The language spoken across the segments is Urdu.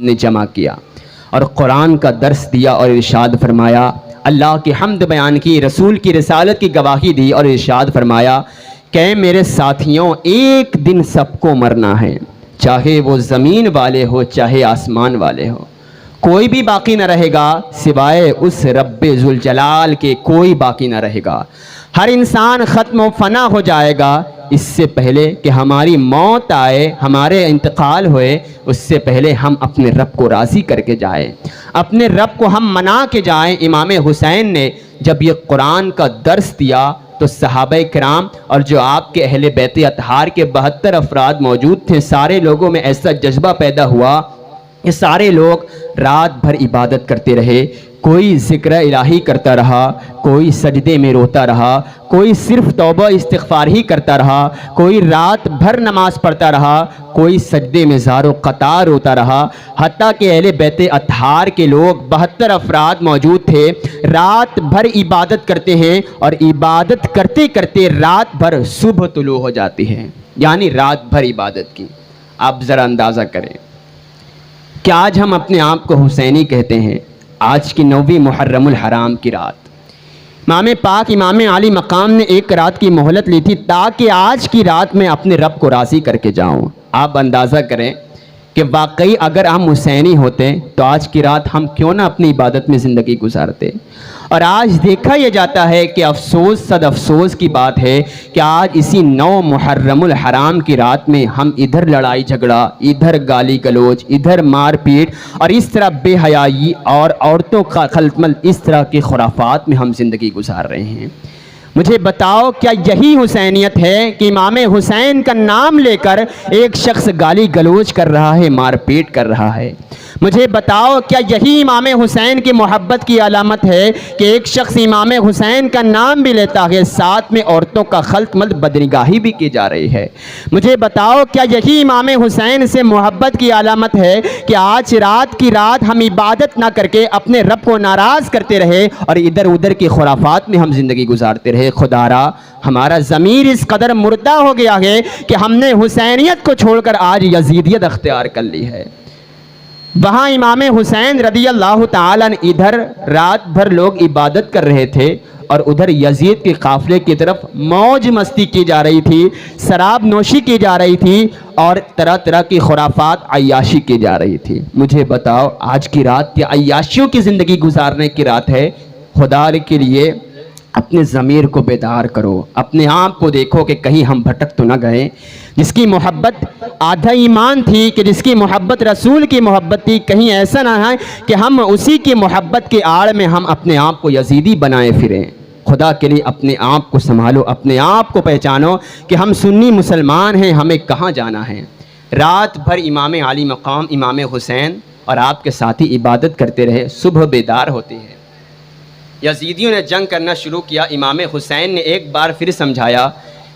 نے جمع کیا اور قرآن کا درس دیا اور ارشاد فرمایا، اللہ کی حمد بیان کی، رسول کی رسالت کی گواہی دی اور ارشاد فرمایا کہ میرے ساتھیوں ایک دن سب کو مرنا ہے، چاہے وہ زمین والے ہو چاہے آسمان والے ہو، کوئی بھی باقی نہ رہے گا سوائے اس رب ذوالجلال کے، کوئی باقی نہ رہے گا، ہر انسان ختم و فنا ہو جائے گا۔ اس سے پہلے کہ ہماری موت آئے، ہمارے انتقال ہوئے، اس سے پہلے ہم اپنے رب کو راضی کر کے جائیں، اپنے رب کو ہم منا کے جائیں۔ امام حسین نے جب یہ قرآن کا درس دیا تو صحابہ کرام اور جو آپ کے اہل بیت اطہار کے 72 افراد موجود تھے، سارے لوگوں میں ایسا جذبہ پیدا ہوا کہ سارے لوگ رات بھر عبادت کرتے رہے، کوئی ذکر الہی کرتا رہا، کوئی سجدے میں روتا رہا، کوئی صرف توبہ استغفار ہی کرتا رہا، کوئی رات بھر نماز پڑھتا رہا، کوئی سجدے میں زار و قطار روتا رہا، حتیٰ کہ اہل بیت اطہار کے لوگ 72 افراد موجود تھے، رات بھر عبادت کرتے ہیں اور عبادت کرتے کرتے رات بھر صبح طلوع ہو جاتی ہے، یعنی رات بھر عبادت کی۔ آپ ذرا اندازہ کریں کہ آج ہم اپنے آپ کو حسینی کہتے ہیں، آج کی 9ویں محرم الحرام کی رات امام پاک امام علی مقام نے ایک رات کی مہلت لی تھی تاکہ آج کی رات میں اپنے رب کو راضی کر کے جاؤں۔ آپ اندازہ کریں کہ واقعی اگر ہم حسینی ہوتے تو آج کی رات ہم کیوں نہ اپنی عبادت میں زندگی گزارتے۔ اور آج دیکھا یہ جاتا ہے کہ افسوس صد افسوس کی بات ہے کہ آج اسی 9 محرم الحرام کی رات میں ہم ادھر لڑائی جھگڑا، ادھر گالی گلوچ، ادھر مار پیٹ اور اس طرح بے حیائی اور عورتوں کا خلطمل، اس طرح کے خرافات میں ہم زندگی گزار رہے ہیں۔ مجھے بتاؤ کیا یہی حسینیت ہے کہ امام حسین کا نام لے کر ایک شخص گالی گلوچ کر رہا ہے، مار پیٹ کر رہا ہے؟ مجھے بتاؤ کیا یہی امام حسین کی محبت کی علامت ہے کہ ایک شخص امام حسین کا نام بھی لیتا ہے، ساتھ میں عورتوں کا خلط ملط بدنگاہی بھی کی جا رہی ہے؟ مجھے بتاؤ کیا یہی امام حسین سے محبت کی علامت ہے کہ آج رات کی رات ہم عبادت نہ کر کے اپنے رب کو ناراض کرتے رہے اور ادھر ادھر کی خرافات میں ہم زندگی گزارتے رہے؟ خدا را ہمارا ضمیر اس قدر مردہ ہو گیا ہے کہ ہم نے حسینیت کو چھوڑ کر آج یزیدیت اختیار کر لی ہے۔ وہاں امام حسین رضی اللہ تعالیٰ ادھر رات بھر لوگ عبادت کر رہے تھے اور ادھر یزید کے قافلے کی طرف موج مستی کی جا رہی تھی، شراب نوشی کی جا رہی تھی اور طرح طرح کی خرافات عیاشی کی جا رہی تھی۔ مجھے بتاؤ آج کی رات کیا عیاشیوں کی زندگی گزارنے کی رات ہے؟ خدا کے لیے اپنے ضمیر کو بیدار کرو، اپنے آپ کو دیکھو کہ کہیں ہم بھٹک تو نہ گئے۔ جس کی محبت آدھا ایمان تھی، کہ جس کی محبت رسول کی محبت تھی، کہیں ایسا نہ ہے کہ ہم اسی کی محبت کے آڑ میں ہم اپنے آپ کو یزیدی بنائے پھریں۔ خدا کے لیے اپنے آپ کو سنبھالو، اپنے آپ کو پہچانو کہ ہم سنی مسلمان ہیں، ہمیں کہاں جانا ہے۔ رات بھر امام علی مقام امام حسین اور آپ کے ساتھی عبادت کرتے رہے، صبح بیدار ہوتے ہیں، یزیدیوں نے جنگ کرنا شروع کیا۔ امام حسین نے ایک بار پھر سمجھایا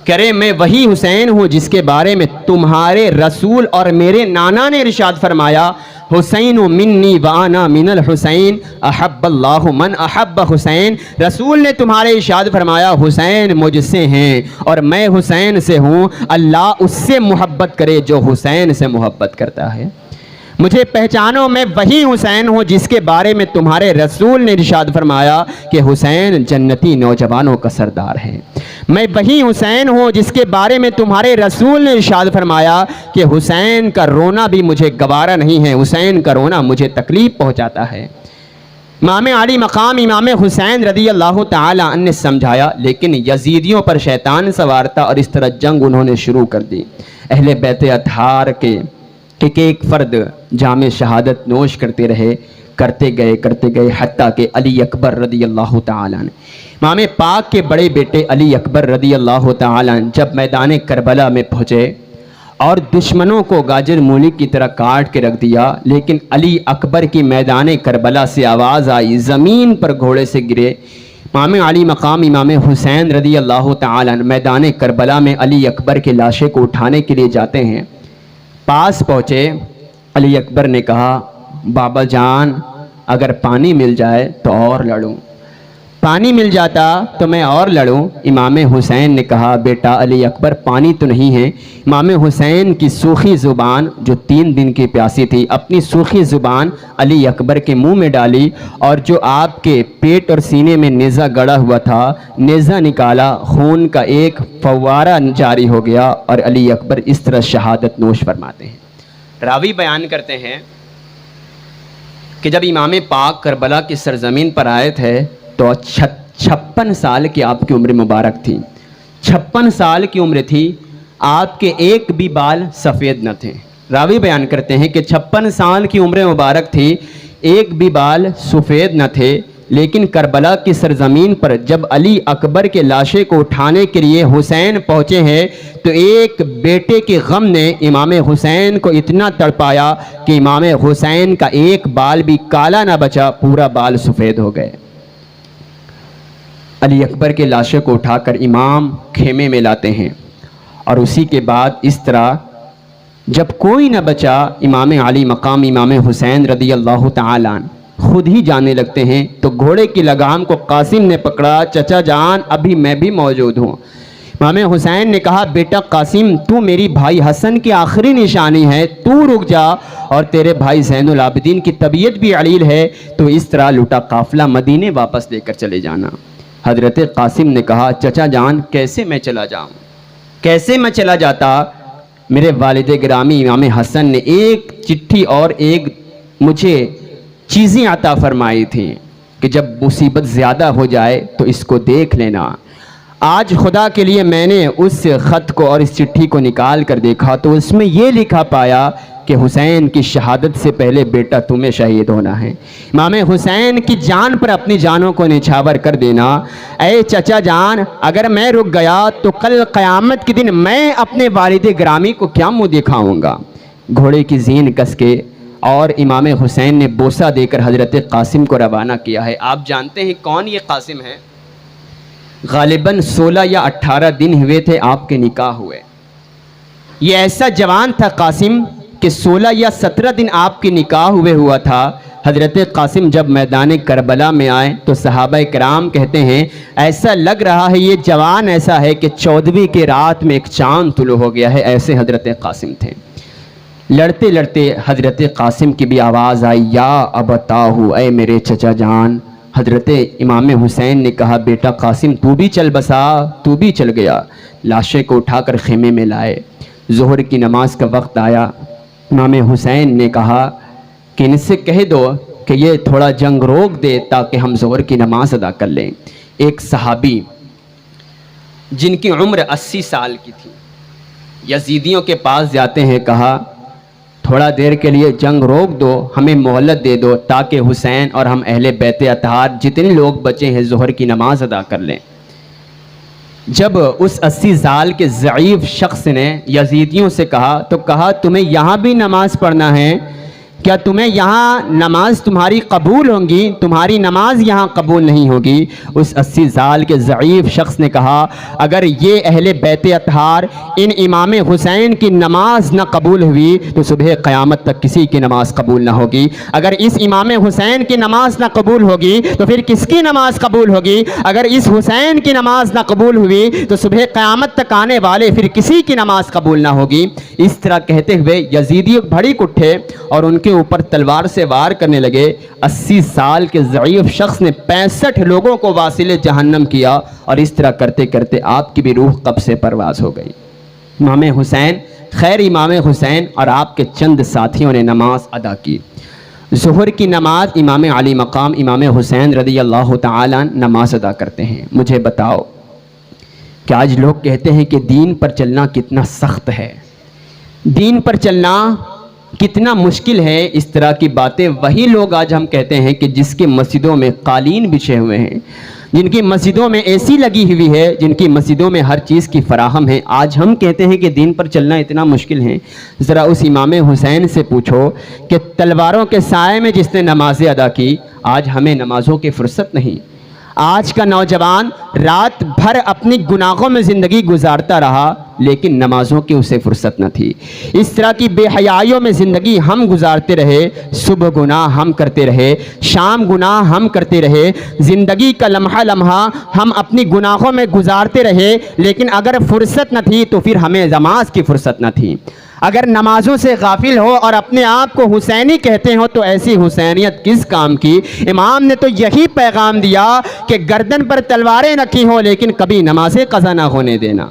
کہ ارے میں وہی حسین ہوں جس کے بارے میں تمہارے رسول اور میرے نانا نے ارشاد فرمایا، حسین منی وانا من الحسین احب اللہ من احب حسین۔ رسول نے تمہارے ارشاد فرمایا حسین مجھ سے ہیں اور میں حسین سے ہوں، اللہ اس سے محبت کرے جو حسین سے محبت کرتا ہے۔ مجھے پہچانو میں وہی حسین ہوں جس کے بارے میں تمہارے رسول نے ارشاد فرمایا کہ حسین جنتی نوجوانوں کا سردار ہے۔ میں وہی حسین ہوں جس کے بارے میں تمہارے رسول نے ارشاد فرمایا کہ حسین کا رونا بھی مجھے گوارا نہیں ہے، حسین کا رونا مجھے تکلیف پہنچاتا ہے۔ امام علی مقام امام حسین رضی اللہ تعالی عنہ نے سمجھایا، لیکن یزیدیوں پر شیطان سوار تھا اور اس طرح جنگ انہوں نے شروع کر دی۔ اہل بیت اطہار کے ایک فرد جام شہادت نوش کرتے رہے، کرتے گئے حتیٰ کہ علی اکبر رضی اللہ تعالیٰ عنہ، امام پاک کے بڑے بیٹے علی اکبر رضی اللہ تعالیٰ عنہ جب میدان کربلا میں پہنچے اور دشمنوں کو گاجر مولی کی طرح کاٹ کے رکھ دیا، لیکن علی اکبر کی میدان کربلا سے آواز آئی، زمین پر گھوڑے سے گرے۔ امام علی مقام امام حسین رضی اللہ تعالیٰ عنہ میدان کربلا میں علی اکبر کی لاشیں کو اٹھانے کے لیے جاتے ہیں۔ پاس پہنچے، علی اکبر نے کہا بابا جان اگر پانی مل جائے تو اور لڑوں۔ پانی مل جاتا تو میں اور لڑوں۔ امام حسین نے کہا بیٹا علی اکبر پانی تو نہیں ہے۔ امام حسین کی سوکھی زبان جو 3 دن کی پیاسی تھی اپنی سوکھی زبان علی اکبر کے منہ میں ڈالی اور جو آپ کے پیٹ اور سینے میں نیزہ گڑا ہوا تھا نیزہ نکالا، خون کا ایک فوارہ جاری ہو گیا اور علی اکبر اس طرح شہادت نوش فرماتے ہیں۔ راوی بیان کرتے ہیں کہ جب امام پاک کربلا کی سرزمین پر آئے تھے تو 56 سال کی آپ کی عمر مبارک تھی۔ 56 سال کی عمر تھی، آپ کے ایک بھی بال سفید نہ تھے۔ راوی بیان کرتے ہیں کہ 56 سال کی عمر مبارک تھی، ایک بھی بال سفید نہ تھے، لیکن کربلا کی سرزمین پر جب علی اکبر کے لاشے کو اٹھانے کے لیے حسین پہنچے ہیں تو ایک بیٹے کے غم نے امام حسین کو اتنا تڑپایا کہ امام حسین کا ایک بال بھی کالا نہ بچا، پورا بال سفید ہو گئے۔ علی اکبر کے لاشے کو اٹھا کر امام خیمے میں لاتے ہیں اور اسی کے بعد اس طرح جب کوئی نہ بچا امام علی مقام امام حسین رضی اللہ تعالیٰ عنہ خود ہی جانے لگتے ہیں تو گھوڑے کی لگام کو قاسم نے پکڑا، چچا جان ابھی میں بھی موجود ہوں۔ امام حسین نے کہا بیٹا قاسم تو میری بھائی حسن کی آخری نشانی ہے، تو رک جا اور تیرے بھائی زین العابدین کی طبیعت بھی علیل ہے تو اس طرح لٹا قافلہ مدینے واپس لے کر چلے جانا۔ حضرت قاسم نے کہا چچا جان کیسے میں چلا جاؤں، کیسے میں چلا جاتا؟ میرے والد گرامی امام حسن نے ایک چٹھی اور ایک مجھے چیزیں عطا فرمائی تھیں کہ جب مصیبت زیادہ ہو جائے تو اس کو دیکھ لینا۔ آج خدا کے لیے میں نے اس خط کو اور اس چٹھی کو نکال کر دیکھا تو اس میں یہ لکھا پایا کہ حسین کی شہادت سے پہلے بیٹا تمہیں شہید ہونا ہے، امام حسین کی جان پر اپنی جانوں کو نچھاور کر دینا۔ اے چچا جان اگر میں رک گیا تو کل قیامت کے دن میں اپنے والد گرامی کو کیا منہ دکھاؤں گا؟ گھوڑے کی زین کس کے اور امام حسین نے بوسہ دے کر حضرت قاسم کو روانہ کیا ہے۔ آپ جانتے ہیں کون یہ قاسم ہے؟ غالباً 16 یا 18 دن ہوئے تھے آپ کے نکاح ہوئے۔ یہ ایسا جوان تھا قاسم کہ 16 یا 17 دن آپ کی نکاح ہوئے ہوا تھا۔ حضرت قاسم جب میدان کربلا میں آئے تو صحابہ کرام کہتے ہیں ایسا لگ رہا ہے یہ جوان ایسا ہے کہ 14ویں کی رات میں ایک چاند طلوع ہو گیا ہے، ایسے حضرت قاسم تھے۔ لڑتے لڑتے حضرت قاسم کی بھی آواز آئی یا ابتاہو، اے میرے چچا جان۔ حضرت امام حسین نے کہا بیٹا قاسم تو بھی چل بسا، تو بھی چل گیا۔ لاشے کو اٹھا کر خیمے میں لائے، ظہر کی نماز کا وقت آیا۔ امام حسین نے کہا کہ ان سے کہہ دو کہ یہ تھوڑا جنگ روک دے تاکہ ہم ظہر کی نماز ادا کر لیں۔ ایک صحابی جن کی عمر 80 سال کی تھی یزیدیوں کے پاس جاتے ہیں، کہا تھوڑا دیر کے لیے جنگ روک دو، ہمیں مہلت دے دو تاکہ حسین اور ہم اہل بیت اطہار جتنے لوگ بچے ہیں ظہر کی نماز ادا کر لیں۔ جب اس 80 سال کے ضعیف شخص نے یزیدیوں سے کہا تو کہا تمہیں یہاں بھی نماز پڑھنا ہے کیا؟ تمہیں یہاں نماز تمہاری قبول ہوں گی؟ تمہاری نماز یہاں قبول نہیں ہوگی۔ اس 80 سال کے ضعیف شخص نے کہا اگر یہ اہل بیت اطہار ان امام حسین کی نماز نہ قبول ہوئی تو صبح قیامت تک کسی کی نماز قبول نہ ہوگی۔ اگر اس امام حسین کی نماز نہ قبول ہوگی تو پھر کس کی نماز قبول ہوگی؟ اگر اس حسین کی نماز نہ قبول ہوئی تو صبح قیامت تک آنے والے پھر کسی کی نماز قبول نہ ہوگی۔ اس طرح کہتے ہوئے یزیدی بھڑک اٹھے اور ان کے اوپر تلوار سے وار کرنے لگے۔ 80 سال کے ضعیف شخص نے 65 لوگوں کو واصل جہنم کیا اور اس طرح کرتے کرتے آپ کی بھی روح قبض سے پرواز ہو گئی۔ امام حسین، خیر امام حسین اور آپ کے چند ساتھیوں نے نماز ادا کی۔ ظہر کی نماز امام علی مقام امام حسین رضی اللہ تعالیٰ نماز ادا کرتے ہیں۔ مجھے بتاؤ کہ آج لوگ کہتے ہیں کہ دین پر چلنا کتنا سخت ہے، دین پر چلنا کتنا مشکل ہے، اس طرح کی باتیں وہی لوگ آج ہم کہتے ہیں کہ جس کی مسجدوں میں قالین بچھے ہوئے ہیں، جن کی مسجدوں میں اے سی لگی ہوئی ہے، جن کی مسجدوں میں ہر چیز کی فراہم ہے، آج ہم کہتے ہیں کہ دین پر چلنا اتنا مشکل ہے۔ ذرا اس امام حسین سے پوچھو کہ تلواروں کے سائے میں جس نے نمازیں ادا کی، آج ہمیں نمازوں کی فرصت نہیں۔ آج کا نوجوان رات بھر اپنی گناہوں میں زندگی گزارتا رہا لیکن نمازوں کی اسے فرصت نہ تھی۔ اس طرح کی بے حیائیوں میں زندگی ہم گزارتے رہے، صبح گناہ ہم کرتے رہے، شام گناہ ہم کرتے رہے، زندگی کا لمحہ لمحہ ہم اپنی گناہوں میں گزارتے رہے، لیکن اگر فرصت نہ تھی تو پھر ہمیں نماز کی فرصت نہ تھی۔ اگر نمازوں سے غافل ہو اور اپنے آپ کو حسینی کہتے ہو تو ایسی حسینیت کس کام کی؟ امام نے تو یہی پیغام دیا کہ گردن پر تلواریں رکھی ہوں لیکن کبھی نمازیں قضا نہ ہونے دینا۔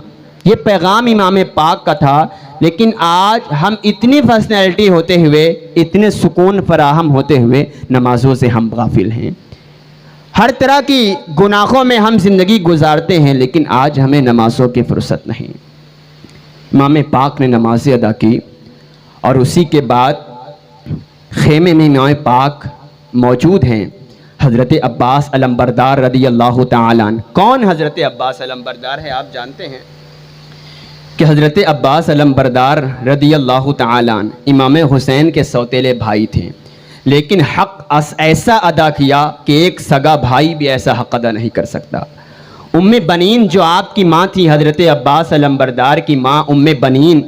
یہ پیغام امام پاک کا تھا، لیکن آج ہم اتنی فیسنلٹی ہوتے ہوئے، اتنے سکون فراہم ہوتے ہوئے نمازوں سے ہم غافل ہیں۔ ہر طرح کی گناہوں میں ہم زندگی گزارتے ہیں، لیکن آج ہمیں نمازوں کی فرصت نہیں۔ امام پاک نے نمازیں ادا کی اور اسی کے بعد خیمے میں امام پاک موجود ہیں۔ حضرت عباس علمبردار رضی اللہ تعالیٰ عنہ، کون حضرت عباس علمبردار ہے آپ جانتے ہیں کہ حضرت عباس علمبردار رضی اللہ تعالیٰ عنہ امام حسین کے سوتیلے بھائی تھے، لیکن حق ایسا ادا کیا کہ ایک سگا بھائی بھی ایسا حق ادا نہیں کر سکتا۔ ام بنین جو آپ کی ماں تھی، حضرت عباس علمبردار کی ماں ام بنین،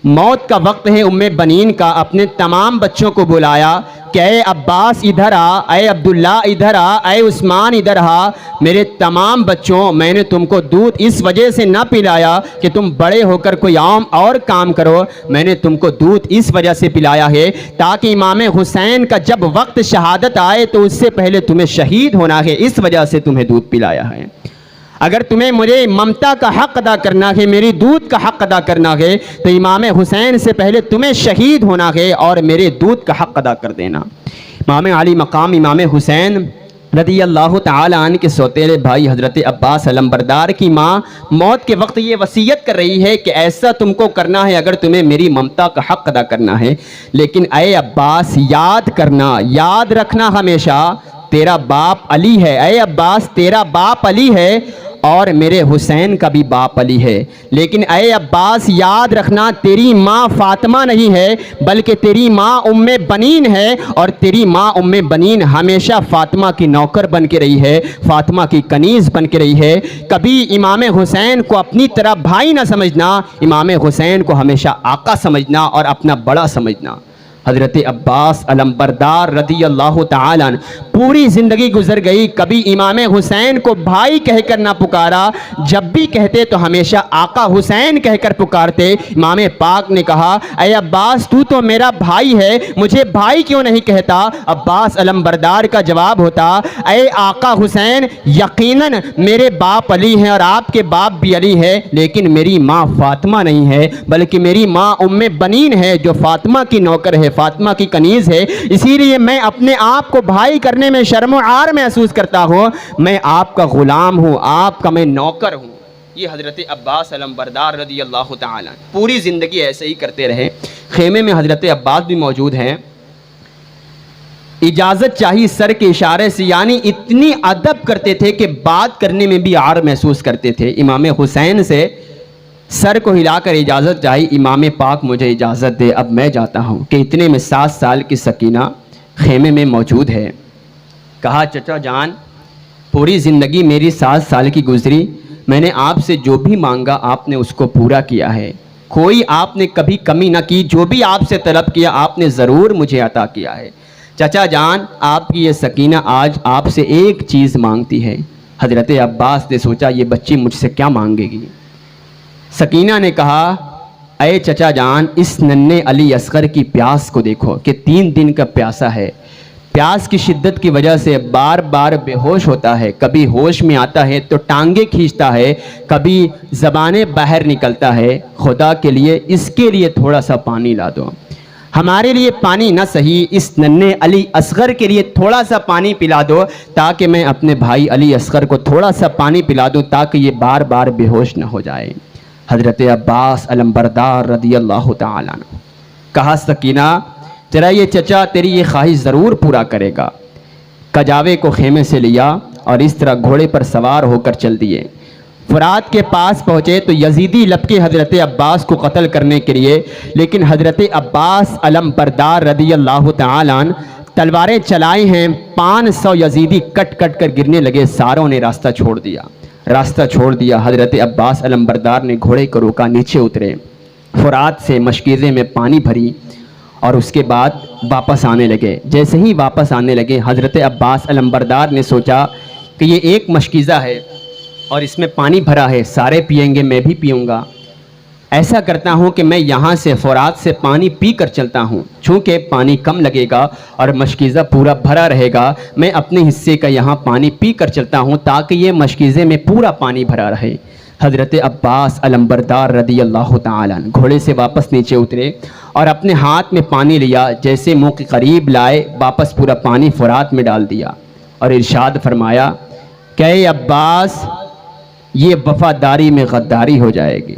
موت کا وقت ہے ام بنین کا، اپنے تمام بچوں کو بلایا کہ اے عباس ادھر آ، اے عبداللہ ادھر آ، اے عثمان ادھر آ، میرے تمام بچوں، میں نے تم کو دودھ اس وجہ سے نہ پلایا کہ تم بڑے ہو کر کوئی اور کام کرو، میں نے تم کو دودھ اس وجہ سے پلایا ہے تاکہ امام حسین کا جب وقت شہادت آئے تو اس سے پہلے تمہیں شہید ہونا ہے، اس وجہ سے تمہیں دودھ پلایا ہے۔ اگر تمہیں مجھے ممتا کا حق ادا کرنا ہے، میری دودھ کا حق ادا کرنا ہے، تو امام حسین سے پہلے تمہیں شہید ہونا ہے اور میرے دودھ کا حق ادا کر دینا۔ امام علی مقام امام حسین رضی اللہ تعالیٰ عنہ کے سوتیلے بھائی حضرت عباس علمبردار کی ماں موت کے وقت یہ وصیت کر رہی ہے کہ ایسا تم کو کرنا ہے اگر تمہیں میری ممتا کا حق ادا کرنا ہے، لیکن اے عباس یاد کرنا، یاد رکھنا ہمیشہ تیرا باپ علی ہے، اے عباس تیرا باپ علی ہے اور میرے حسین کا بھی باپ علی ہے، لیکن اے عباس یاد رکھنا تیری ماں فاطمہ نہیں ہے بلکہ تیری ماں ام بنین ہے، اور تیری ماں ام بنین ہمیشہ فاطمہ کی نوکر بن کے رہی ہے، فاطمہ کی کنیز بن کے رہی ہے۔ کبھی امام حسین کو اپنی طرح بھائی نہ سمجھنا، امام حسین کو ہمیشہ آقا سمجھنا اور اپنا بڑا سمجھنا۔ حضرت عباس علمبردار رضی اللہ تعالیٰ عنہ پوری زندگی گزر گئی، کبھی امام حسین کو بھائی کہہ کر نہ پکارا، جب بھی کہتے تو ہمیشہ آقا حسین کہہ کر پکارتے۔ امام پاک نے کہا اے عباس تو میرا بھائی ہے، مجھے بھائی کیوں نہیں کہتا؟ عباس علمبردار کا جواب ہوتا اے آقا حسین یقیناً میرے باپ علی ہیں اور آپ کے باپ بھی علی ہے، لیکن میری ماں فاطمہ نہیں ہے بلکہ میری ماں ام بنین ہے جو فاطمہ کی نوکر ہے، فاطمہ کی کنیز ہے، اسی لیے میں اپنے آپ کو بھائی کرنے میں شرم و عار محسوس کرتا ہوں، میں آپ کا غلام ہوں، آپ کا میں نوکر ہوں۔ یہ حضرت عباس علمبردار رضی اللہ تعالیٰ پوری زندگی ایسے ہی کرتے رہے۔ خیمے میں حضرت عباس بھی موجود ہیں، اجازت چاہیے سر کے اشارے سے، یعنی اتنی ادب کرتے تھے کہ بات کرنے میں بھی عار محسوس کرتے تھے۔ امام حسین سے سر کو ہلا کر اجازت چاہی، امام پاک مجھے اجازت دے اب میں جاتا ہوں، کہ اتنے میں 7 سال کی سکینہ خیمے میں موجود ہے۔ کہا چچا جان پوری زندگی میری 7 سال کی گزری، میں نے آپ سے جو بھی مانگا آپ نے اس کو پورا کیا ہے، کوئی آپ نے کبھی کمی نہ کی، جو بھی آپ سے طلب کیا آپ نے ضرور مجھے عطا کیا ہے۔ چچا جان آپ کی یہ سکینہ آج آپ سے ایک چیز مانگتی ہے۔ حضرت عباس نے سوچا یہ بچی مجھ سے کیا مانگے گی؟ سکینہ نے کہا اے چچا جان اس ننھے علی اصغر کی پیاس کو دیکھو کہ 3 دن کا پیاسا ہے، پیاس کی شدت کی وجہ سے بار بار بے ہوش ہوتا ہے، کبھی ہوش میں آتا ہے تو ٹانگیں کھینچتا ہے، کبھی زبانیں باہر نکلتا ہے، خدا کے لیے اس کے لیے تھوڑا سا پانی لا دو، ہمارے لیے پانی نہ صحیح اس ننھے علی اصغر کے لیے تھوڑا سا پانی پلا دو تاکہ میں اپنے بھائی علی اصغر کو تھوڑا سا پانی پلا دوں تاکہ یہ بار بار بے ہوش نہ ہو جائے۔ حضرت عباس علمبردار رضی اللہ تعالیٰ عنہ کہا سکینہ ذرا یہ چچا تیری یہ خواہش ضرور پورا کرے گا۔ کجاوے کو خیمے سے لیا اور اس طرح گھوڑے پر سوار ہو کر چل دیے۔ فرات کے پاس پہنچے تو یزیدی لپکے حضرت عباس کو قتل کرنے کے لیے، لیکن حضرت عباس علمبردار رضی اللہ تعالیٰ عنہ تلواریں چلائی ہیں، 500 یزیدی کٹ کٹ کر گرنے لگے، ساروں نے راستہ چھوڑ دیا۔ راستہ چھوڑ دیا۔ حضرت عباس علمبردار نے گھوڑے کو روکا، نیچے اترے، فرات سے مشکیزے میں پانی بھری اور اس کے بعد واپس آنے لگے۔ جیسے ہی واپس آنے لگے حضرت عباس علمبردار نے سوچا کہ یہ ایک مشکیزہ ہے اور اس میں پانی بھرا ہے، سارے پئیں گے، میں بھی پیوں گا۔ ایسا کرتا ہوں کہ میں یہاں سے فرات سے پانی پی کر چلتا ہوں، چونکہ پانی کم لگے گا اور مشکیزہ پورا بھرا رہے گا، میں اپنے حصے کا یہاں پانی پی کر چلتا ہوں تاکہ یہ مشکیزے میں پورا پانی بھرا رہے۔ حضرت عباس علمبردار رضی اللہ تعالیٰ عنہ گھوڑے سے واپس نیچے اترے اور اپنے ہاتھ میں پانی لیا، جیسے منہ کے قریب لائے واپس پورا پانی فرات میں ڈال دیا اور ارشاد فرمایا کہ اے عباس، یہ وفاداری میں غداری ہو جائے گی۔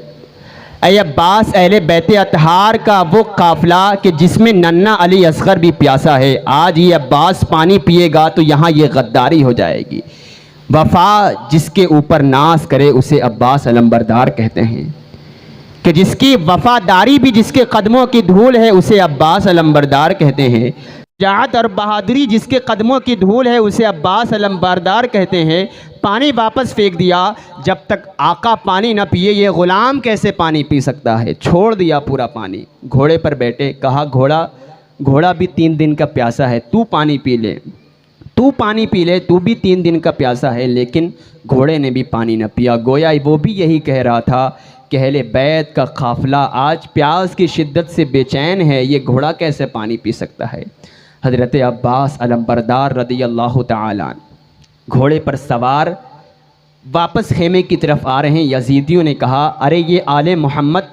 اے عباس، اہل بیت اطہار کا وہ قافلہ کہ جس میں ننھا علی اصغر بھی پیاسا ہے، آج یہ عباس پانی پیے گا تو یہاں یہ غداری ہو جائے گی۔ وفا جس کے اوپر ناز کرے اسے عباس علمبردار کہتے ہیں، کہ جس کی وفاداری بھی جس کے قدموں کی دھول ہے اسے عباس علمبردار کہتے ہیں۔ شجاعت اور بہادری جس کے قدموں کی دھول ہے اسے عباس علمبردار کہتے ہیں۔ پانی واپس پھینک دیا، جب تک آقا پانی نہ پیے یہ غلام کیسے پانی پی سکتا ہے؟ چھوڑ دیا پورا پانی، گھوڑے پر بیٹھے، کہا گھوڑا بھی 3 دن کا پیاسا ہے، تو پانی پی لے، تو پانی پی لے، تو بھی 3 دن کا پیاسا ہے۔ لیکن گھوڑے نے بھی پانی نہ پیا، گویا وہ بھی یہی کہہ رہا تھا کہ اہل بیت کا قافلہ آج پیاس کی شدت سے بے چین ہے، یہ گھوڑا کیسے پانی پی سکتا ہے؟ حضرت عباس علمبردار رضی اللہ تعالیٰ عنہ گھوڑے پر سوار واپس خیمے کی طرف آ رہے ہیں۔ یزیدیوں نے کہا، ارے یہ آل محمد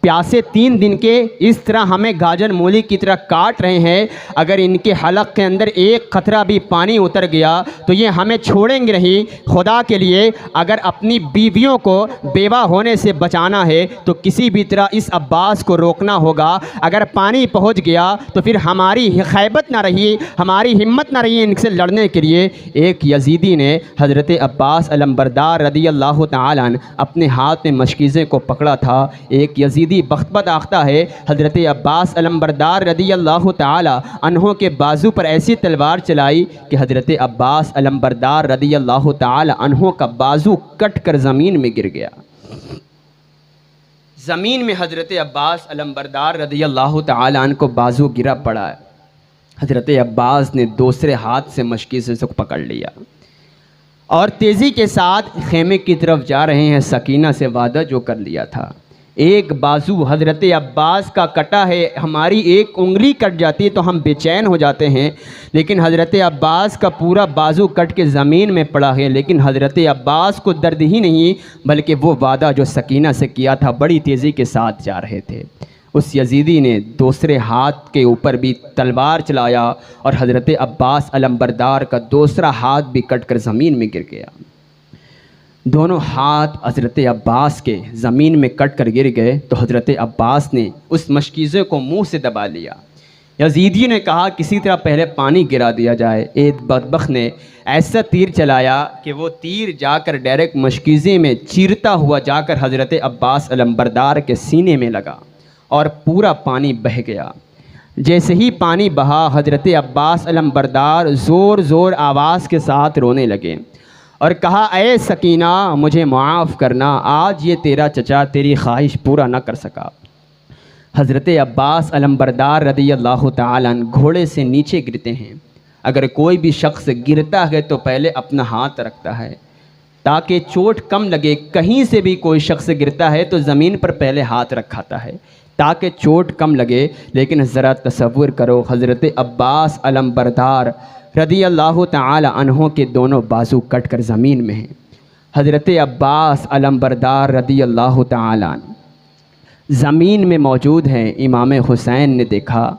پیاسے 3 دن کے اس طرح ہمیں گاجر مولی کی طرح کاٹ رہے ہیں، اگر ان کے حلق کے اندر ایک قطرہ بھی پانی اتر گیا تو یہ ہمیں چھوڑیں گے نہیں۔ خدا کے لیے اگر اپنی بیویوں کو بیوہ ہونے سے بچانا ہے تو کسی بھی طرح اس عباس کو روکنا ہوگا، اگر پانی پہنچ گیا تو پھر ہماری خیبت نہ رہی، ہماری ہمت نہ رہی ان سے لڑنے کے لیے۔ ایک یزیدی نے حضرت عباس علمبردار رضی اللہ تعالیٰ عنہ اپنے ہاتھ میں مشکیزے کو پکڑا تھا، ایک یزیدی بخت بدآختہ ہے، حضرت عباس علمبردار رضی اللہ تعالی عنہ کے بازو پر ایسی تلوار چلائی کہ حضرت عباس علمبردار رضی اللہ تعالی عنہ کا بازو کٹ کر زمین میں گر گیا۔ زمین میں حضرت عباس علمبردار رضی اللہ تعالی عنہ کو بازو گرا پڑا ہے۔ حضرت عباس نے دوسرے ہاتھ سے مشکیزے سے پکڑ لیا اور تیزی کے ساتھ خیمے کی طرف جا رہے ہیں، سکینہ سے وعدہ جو کر لیا تھا۔ ایک بازو حضرت عباس کا کٹا ہے، ہماری ایک انگلی کٹ جاتی ہے تو ہم بے چین ہو جاتے ہیں، لیکن حضرت عباس کا پورا بازو کٹ کے زمین میں پڑا ہے، لیکن حضرت عباس کو درد ہی نہیں بلکہ وہ وعدہ جو سکینہ سے کیا تھا، بڑی تیزی کے ساتھ جا رہے تھے۔ اس یزیدی نے دوسرے ہاتھ کے اوپر بھی تلوار چلایا اور حضرت عباس علمبردار کا دوسرا ہاتھ بھی کٹ کر زمین میں گر گیا۔ دونوں ہاتھ حضرت عباس کے زمین میں کٹ کر گر گئے تو حضرت عباس نے اس مشکیزے کو منہ سے دبا لیا۔ یزیدی نے کہا کسی طرح پہلے پانی گرا دیا جائے۔ ایک بدبخت نے ایسا تیر چلایا کہ وہ تیر جا کر ڈائریکٹ مشکیزے میں چیرتا ہوا جا کر حضرت عباس علمبردار کے سینے میں لگا اور پورا پانی بہہ گیا۔ جیسے ہی پانی بہا حضرت عباس علمبردار زور زور آواز کے ساتھ رونے لگے اور کہا، اے سکینہ مجھے معاف کرنا، آج یہ تیرا چچا تیری خواہش پورا نہ کر سکا۔ حضرت عباس علمبردار رضی اللہ تعالیٰ عنہ گھوڑے سے نیچے گرتے ہیں۔ اگر کوئی بھی شخص گرتا ہے تو پہلے اپنا ہاتھ رکھتا ہے تاکہ چوٹ کم لگے، کہیں سے بھی کوئی شخص گرتا ہے تو زمین پر پہلے ہاتھ رکھاتا ہے تاکہ چوٹ کم لگے۔ لیکن ذرا تصور کرو، حضرت عباس علمبردار رضی اللہ تعالی عنہ کے دونوں بازو کٹ کر زمین میں ہیں۔ حضرت عباس علمبردار رضی اللہ تعالی عنہ زمین میں موجود ہیں۔ امام حسین نے دیکھا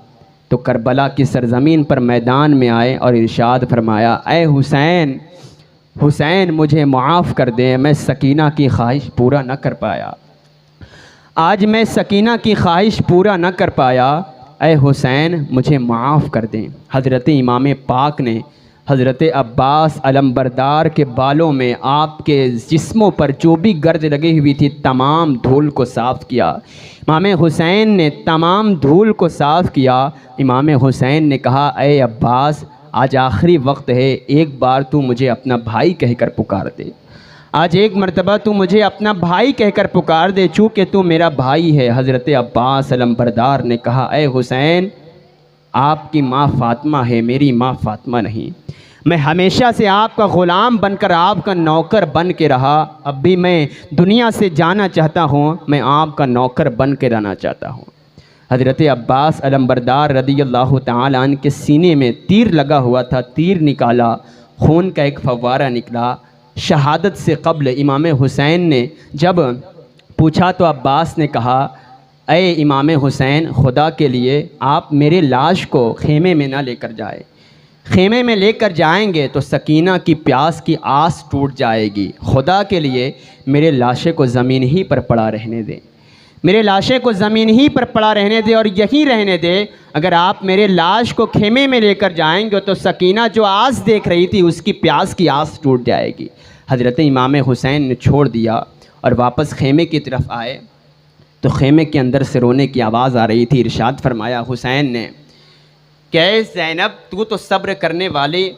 تو کربلا کی سرزمین پر میدان میں آئے اور ارشاد فرمایا، اے حسین، حسین مجھے معاف کر دیں، میں سکینہ کی خواہش پورا نہ کر پایا، آج میں سکینہ کی خواہش پورا نہ کر پایا، اے حسین مجھے معاف کر دیں۔ حضرت امام پاک نے حضرت عباس علمبردار کے بالوں میں، آپ کے جسموں پر جو بھی گرد لگی ہوئی تھی تمام دھول کو صاف کیا۔ امام حسین نے تمام دھول کو صاف کیا۔ امام حسین نے کہا، اے عباس آج آخری وقت ہے، ایک بار تو مجھے اپنا بھائی کہہ کر پکار دے۔ آج ایک مرتبہ تو مجھے اپنا بھائی کہہ کر پکار دے، چونکہ تو میرا بھائی ہے۔ حضرت عباس علمبردار نے کہا، اے حسین، آپ کی ماں فاطمہ ہے، میری ماں فاطمہ نہیں۔ میں ہمیشہ سے آپ کا غلام بن کر، آپ کا نوکر بن کے رہا، اب بھی میں دنیا سے جانا چاہتا ہوں، میں آپ کا نوکر بن کے رہنا چاہتا ہوں۔ حضرت عباس علمبردار رضی اللہ تعالیٰ عنہ کے سینے میں تیر لگا ہوا تھا، تیر نکالا، خون کا ایک فوارہ نکلا۔ شہادت سے قبل امام حسین نے جب پوچھا تو عباس نے کہا، اے امام حسین، خدا کے لیے آپ میرے لاش کو خیمے میں نہ لے کر جائے، خیمے میں لے کر جائیں گے تو سکینہ کی پیاس کی آس ٹوٹ جائے گی، خدا کے لیے میرے لاشے کو زمین ہی پر پڑا رہنے دیں، میرے لاشے کو زمین ہی پر پڑا رہنے دے اور یہی رہنے دے۔ اگر آپ میرے لاش کو خیمے میں لے کر جائیں گے تو سکینہ جو آس دیکھ رہی تھی اس کی پیاس کی آس ٹوٹ جائے گی۔ حضرت امام حسین نے چھوڑ دیا اور واپس خیمے کی طرف آئے تو خیمے کے اندر سے رونے کی آواز آ رہی تھی۔ ارشاد فرمایا حسین نے کہ اے زینب، تو صبر کرنے والے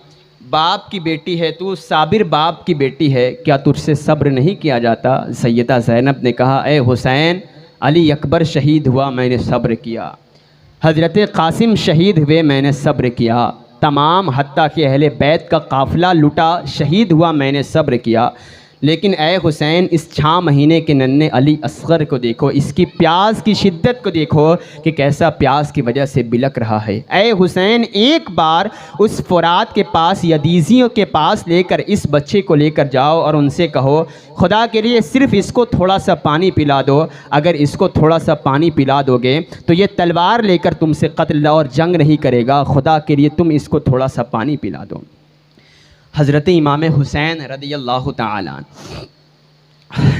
باپ کی بیٹی ہے، تو صابر باپ کی بیٹی ہے، کیا تجھ سے صبر نہیں کیا جاتا؟ سیدہ زینب نے کہا، اے حسین، علی اکبر شہید ہوا، میں نے صبر کیا، حضرت قاسم شہید ہوئے، میں نے صبر کیا، تمام حتیٰ کہ اہل بیت کا قافلہ لٹا شہید ہوا، میں نے صبر کیا، لیکن اے حسین، اس 6 مہینے کے ننھے علی اصغر کو دیکھو، اس کی پیاس کی شدت کو دیکھو کہ کیسا پیاس کی وجہ سے بلک رہا ہے۔ اے حسین، ایک بار اس فرات کے پاس، یدیزیوں کے پاس لے کر اس بچے کو لے کر جاؤ اور ان سے کہو، خدا کے لیے صرف اس کو تھوڑا سا پانی پلا دو، اگر اس کو تھوڑا سا پانی پلا دو گے تو یہ تلوار لے کر تم سے قتل اور جنگ نہیں کرے گا، خدا کے لیے تم اس کو تھوڑا سا پانی پلا دو۔ حضرت امام حسین رضی اللہ تعالیٰ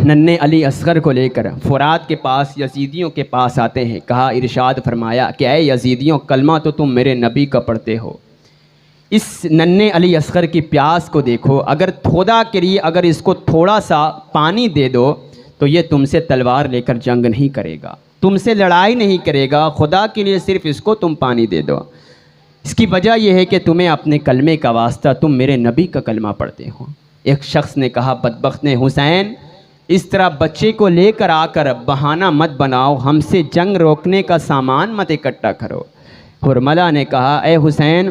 ننھے علی اصغر کو لے کر فرات کے پاس یزیدیوں کے پاس آتے ہیں۔ کہا، ارشاد فرمایا کہ اے یزیدیوں، کلمہ تو تم میرے نبی کا پڑھتے ہو، اس ننھے علی اصغر کی پیاس کو دیکھو، اگر خدا کے لیے اگر اس کو تھوڑا سا پانی دے دو تو یہ تم سے تلوار لے کر جنگ نہیں کرے گا، تم سے لڑائی نہیں کرے گا، خدا کے لیے صرف اس کو تم پانی دے دو۔ اس کی وجہ یہ ہے کہ تمہیں اپنے کلمے کا واسطہ، تم میرے نبی کا کلمہ پڑھتے ہو۔ ایک شخص نے کہا، بدبخت نے، حسین، اس طرح بچے کو لے کر آ کر بہانہ مت بناؤ، ہم سے جنگ روکنے کا سامان مت اکٹھا کرو۔ حرملہ نے کہا، اے حسین،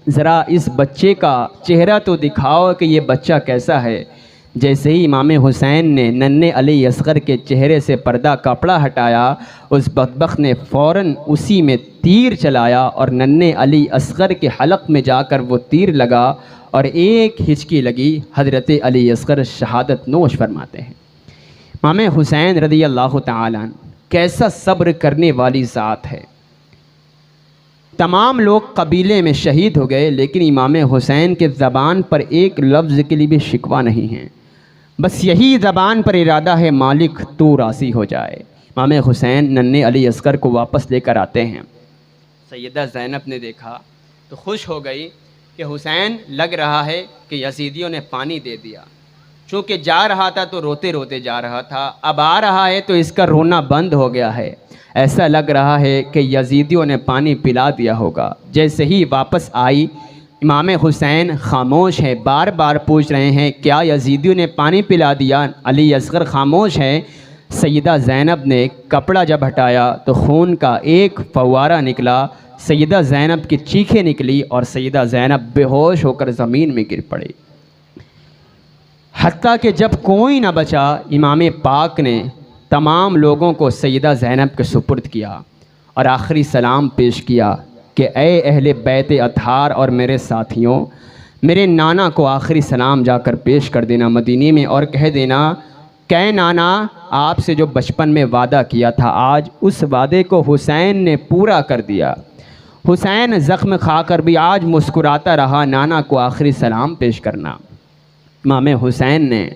ذرا اس بچے کا چہرہ تو دکھاؤ کہ یہ بچہ کیسا ہے۔ جیسے ہی امام حسین نے ننھے علی اصغر کے چہرے سے پردہ کپڑا ہٹایا، اس بدبخت نے فوراً اسی میں تیر چلایا اور ننھے علی اصغر کے حلق میں جا کر وہ تیر لگا اور ایک ہچکی لگی۔ حضرت علی اصغر شہادت نوش فرماتے ہیں۔ امام حسین رضی اللہ تعالیٰ عنہ کیسا صبر کرنے والی ذات ہے۔ تمام لوگ قبیلے میں شہید ہو گئے لیکن امام حسین کے زبان پر ایک لفظ کے لیے بھی شکوہ نہیں ہے، بس یہی زبان پر ارادہ ہے، مالک تو راضی ہو جائے۔ امام حسین ننھے علی اصغر کو واپس لے کر آتے ہیں۔ سیدہ زینب نے دیکھا تو خوش ہو گئی کہ حسین لگ رہا ہے کہ یزیدیوں نے پانی دے دیا، چونکہ جا رہا تھا تو روتے روتے جا رہا تھا، اب آ رہا ہے تو اس کا رونا بند ہو گیا ہے، ایسا لگ رہا ہے کہ یزیدیوں نے پانی پلا دیا ہوگا۔ جیسے ہی واپس آئی، امام حسین خاموش ہیں، بار بار پوچھ رہے ہیں، کیا یزیدیوں نے پانی پلا دیا؟ علی اصغر خاموش ہیں۔ سیدہ زینب نے کپڑا جب ہٹایا تو خون کا ایک فوارہ نکلا، سیدہ زینب کی چیخیں نکلی اور سیدہ زینب بے ہوش ہو کر زمین میں گر پڑی۔ حتیٰ کہ جب کوئی نہ بچا، امام پاک نے تمام لوگوں کو سیدہ زینب کے سپرد کیا اور آخری سلام پیش کیا کہ اے اہل بیت اطہار اور میرے ساتھیوں، میرے نانا کو آخری سلام جا کر پیش کر دینا مدینے میں، اور کہہ دینا کہ نانا، آپ سے جو بچپن میں وعدہ کیا تھا آج اس وعدے کو حسین نے پورا کر دیا۔ حسین زخم کھا کر بھی آج مسکراتا رہا، نانا کو آخری سلام پیش کرنا۔ امام حسین نے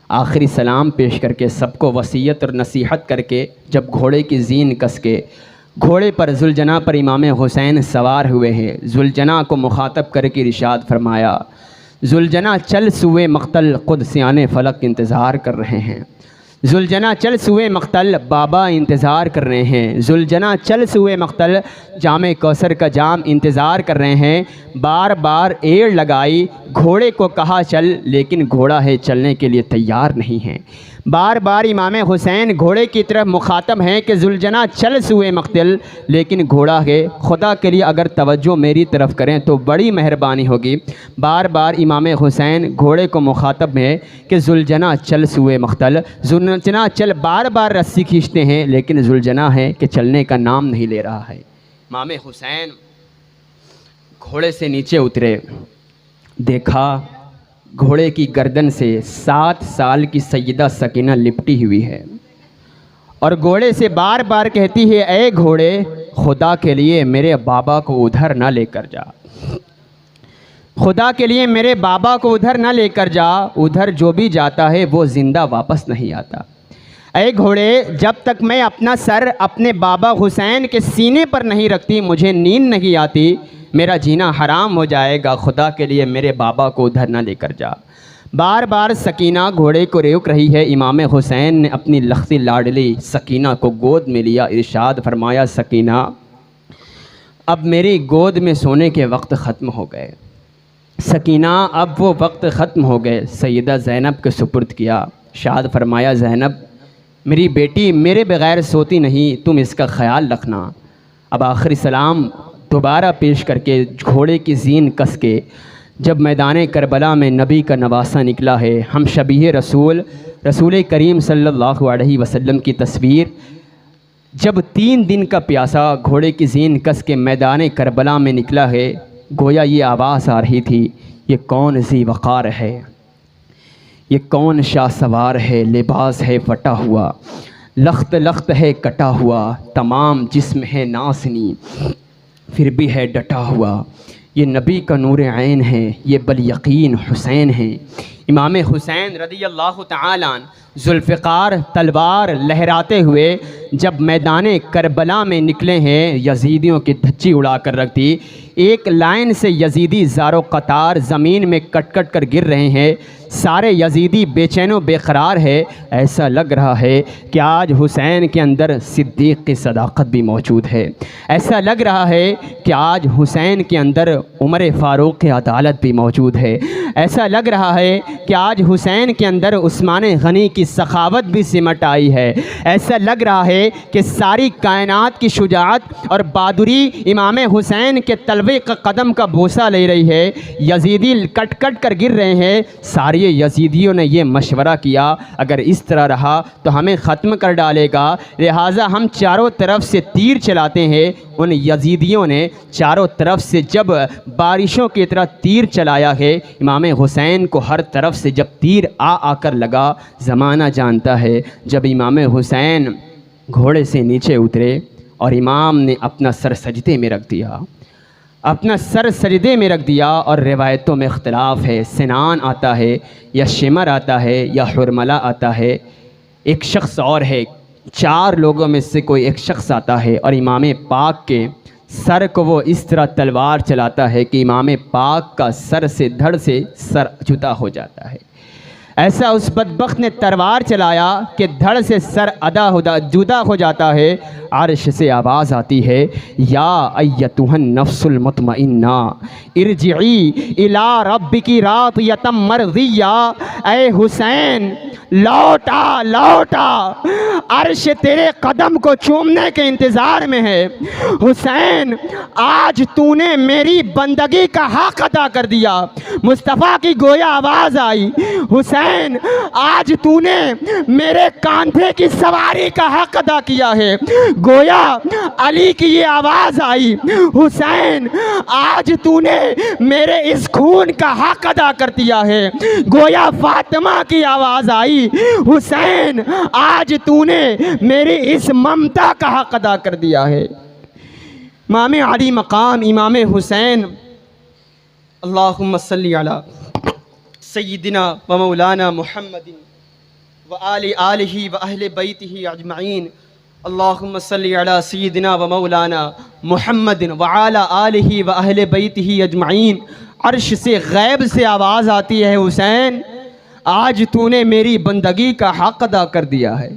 آخری سلام پیش کر کے سب کو وصیت اور نصیحت کر کے جب گھوڑے کی زین کس کے گھوڑے پر ذوالجناح پر امام حسین سوار ہوئے ہیں، ذوالجناح کو مخاطب کر کے ارشاد فرمایا، ذوالجناح چل سوئے مقتل، قدسیان فلک انتظار کر رہے ہیں۔ ذوالجنا چل سوئے مقتل، بابا انتظار کر رہے ہیں۔ ذوالجنا چل سوئے مقتل، جام کوثر کا جام انتظار کر رہے ہیں۔ بار بار ایڑ لگائی، گھوڑے کو کہا چل، لیکن گھوڑا ہے چلنے کے لیے تیار نہیں ہے۔ بار بار امام حسین گھوڑے کی طرف مخاطب ہیں کہ ذوالجنا چل سوئے مقتل، لیکن گھوڑا ہے، خدا کے لیے اگر توجہ میری طرف کریں تو بڑی مہربانی ہوگی۔ بار بار امام حسین گھوڑے کو مخاطب ہیں کہ ذوالجنا چل سوئے مقتل، ذوالجنا چل، بار بار رسی کھینچتے ہیں، لیکن ذوالجنا ہے کہ چلنے کا نام نہیں لے رہا ہے۔ امام حسین گھوڑے سے نیچے اترے، دیکھا گھوڑے کی گردن سے 7 سال کی سیدہ سکینہ لپٹی ہوئی ہے، اور گھوڑے سے بار بار کہتی ہے، اے گھوڑے، خدا کے لیے میرے بابا کو ادھر نہ لے کر جا، خدا کے لیے میرے بابا کو ادھر نہ لے کر جا، ادھر جو بھی جاتا ہے وہ زندہ واپس نہیں آتا۔ اے گھوڑے، جب تک میں اپنا سر اپنے بابا حسین کے سینے پر نہیں رکھتی مجھے نیند نہیں آتی، میرا جینا حرام ہو جائے گا، خدا کے لیے میرے بابا کو ادھر نہ لے کر جا۔ بار بار سکینہ گھوڑے کو روک رہی ہے۔ امام حسین نے اپنی لختی لاڈلی سکینہ کو گود میں لیا، ارشاد فرمایا، سکینہ اب میری گود میں سونے کے وقت ختم ہو گئے، سکینہ اب وہ وقت ختم ہو گئے۔ سیدہ زینب کے سپرد کیا، ارشاد فرمایا، زینب میری بیٹی میرے بغیر سوتی نہیں، تم اس کا خیال رکھنا۔ اب آخری سلام دوبارہ پیش کر کے گھوڑے کی زین کس کے جب میدان کربلا میں نبی کا نواسہ نکلا ہے، ہم شبیہ رسول کریم صلی اللہ علیہ وسلم کی تصویر، جب 3 دن کا پیاسا گھوڑے کی زین کس کے میدان کربلا میں نکلا ہے، گویا یہ آواز آ رہی تھی، یہ کون ذی وقار ہے، یہ کون شاہ سوار ہے، لباس ہے پھٹا ہوا، لخت لخت ہے کٹا ہوا، تمام جسم ہے ناسنی پھر بھی ہے ڈٹا ہوا، یہ نبی کا نور عین ہے، یہ بل یقین حسین ہیں۔ امام حسین رضی اللہ تعالیٰ عنہ ذوالفقار تلوار لہراتے ہوئے جب میدان کربلا میں نکلے ہیں، یزیدیوں کی دھچی اڑا کر رکھ دی۔ ایک لائن سے یزیدی زارو قطار زمین میں کٹ کٹ کر گر رہے ہیں، سارے یزیدی بے چین و بے قرار ہے۔ ایسا لگ رہا ہے کہ آج حسین کے اندر صدیق کی صداقت بھی موجود ہے، ایسا لگ رہا ہے کہ آج حسین کے اندر عمر فاروق کی عدالت بھی موجود ہے، ایسا لگ رہا ہے کہ آج حسین کے اندر عثمان غنی کی سخاوت بھی سمٹ آئی ہے، ایسا لگ رہا ہے کہ ساری کائنات کی شجاعت اور بہادری امام حسین کے تلوے کا قدم کا بوسہ لے رہی ہے۔ یزیدی کٹ کٹ کر گر رہے ہیں، سارے یزیدیوں نے یہ مشورہ کیا اگر اس طرح رہا تو ہمیں ختم کر ڈالے گا، لہٰذا ہم چاروں طرف سے تیر چلاتے ہیں۔ ان یزیدیوں نے چاروں طرف سے جب بارشوں کی طرح تیر چلایا ہے، امام حسین کو ہر طرف سے جب تیر آ کر لگا، زمانہ جانتا ہے جب امام حسین گھوڑے سے نیچے اترے اور امام نے اپنا سر سجدے میں رکھ دیا، اپنا سر سجدے میں رکھ دیا، اور روایتوں میں اختلاف ہے، سنان آتا ہے یا شمر آتا ہے یا حرملہ آتا ہے، ایک شخص اور ہے، 4 لوگوں میں سے کوئی ایک شخص آتا ہے اور امام پاک کے سر کو وہ اس طرح تلوار چلاتا ہے کہ امام پاک کا سر سے دھڑ سے سر جدا ہو جاتا ہے۔ ایسا اس بدبخت نے تلوار چلایا کہ دھڑ سے سر جدا ہو جاتا ہے۔ عرش سے آواز آتی ہے، یا ایتھا النفس المطمئنہ ارجعی الی ربک راضیۃ مرضیہ، اے حسین لوٹا لوٹا، عرش تیرے قدم کو چومنے کے انتظار میں ہے۔ حسین آج تو نے میری بندگی کا حق ادا کر دیا۔ مصطفیٰ کی گویا آواز آئی، حسین آج تو نے میرے کاندھے کی سواری کا حق ادا کیا ہے۔ گویا علی کی یہ آواز آئی، حسین آج تو نے میرے اس خون کا حق ادا کر دیا ہے۔ گویا فاطمہ کی آواز آئی، حسین آج تو نے میری اس ممتا کا حق ادا کر دیا ہے۔ امام علی مقام امام حسین، اللہم صلی علی سیدنا و مولانا محمد و آلہ و اہل بیتہ اجمعین، اللہم صلی علی سیدنا و مولانا محمد و آلہ و اہل بیتہ اجمعین۔ عرش سے غیب سے آواز آتی ہے، حسین آج تو نے میری بندگی کا حق ادا کر دیا ہے،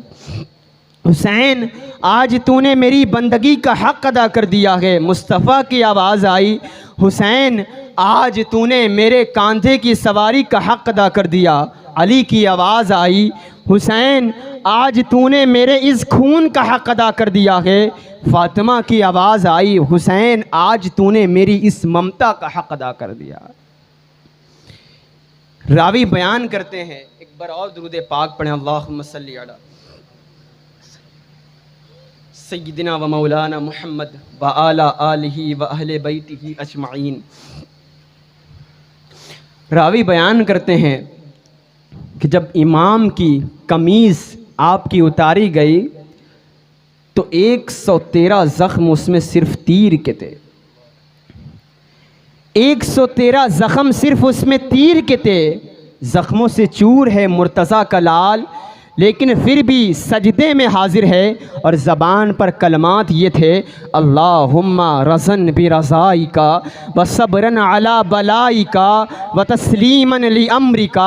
حسین آج تو نے میری بندگی کا حق ادا کر دیا ہے۔ مصطفیٰ کی آواز آئی، حسین آج تو نے میرے کاندھے کی سواری کا حق ادا کر دیا۔ علی کی آواز آئی، حسین آج تو نے میرے اس خون کا حق ادا کر دیا ہے۔ فاطمہ کی آواز آئی، حسین آج تو نے میری اس ممتا کا حق ادا کر دیا۔ راوی بیان کرتے ہیں، ایک بار اور درود پاک پڑھیں، اللہم صلی علی سیدنا و مولانا محمد و آلہ آلہ و اہل بیتہ اجمعین۔ راوی بیان کرتے ہیں کہ جب امام کی قمیض آپ کی اتاری گئی تو 113 زخم اس میں صرف تیر کے تھے، 113 زخم صرف اس میں تیر کے تھے۔ زخموں سے چور ہے مرتضیٰ کا لال، لیکن پھر بھی سجدے میں حاضر ہے، اور زبان پر کلمات یہ تھے، اللہم رضن برضائک و صبرن علی بلائک و تسلیما لامرک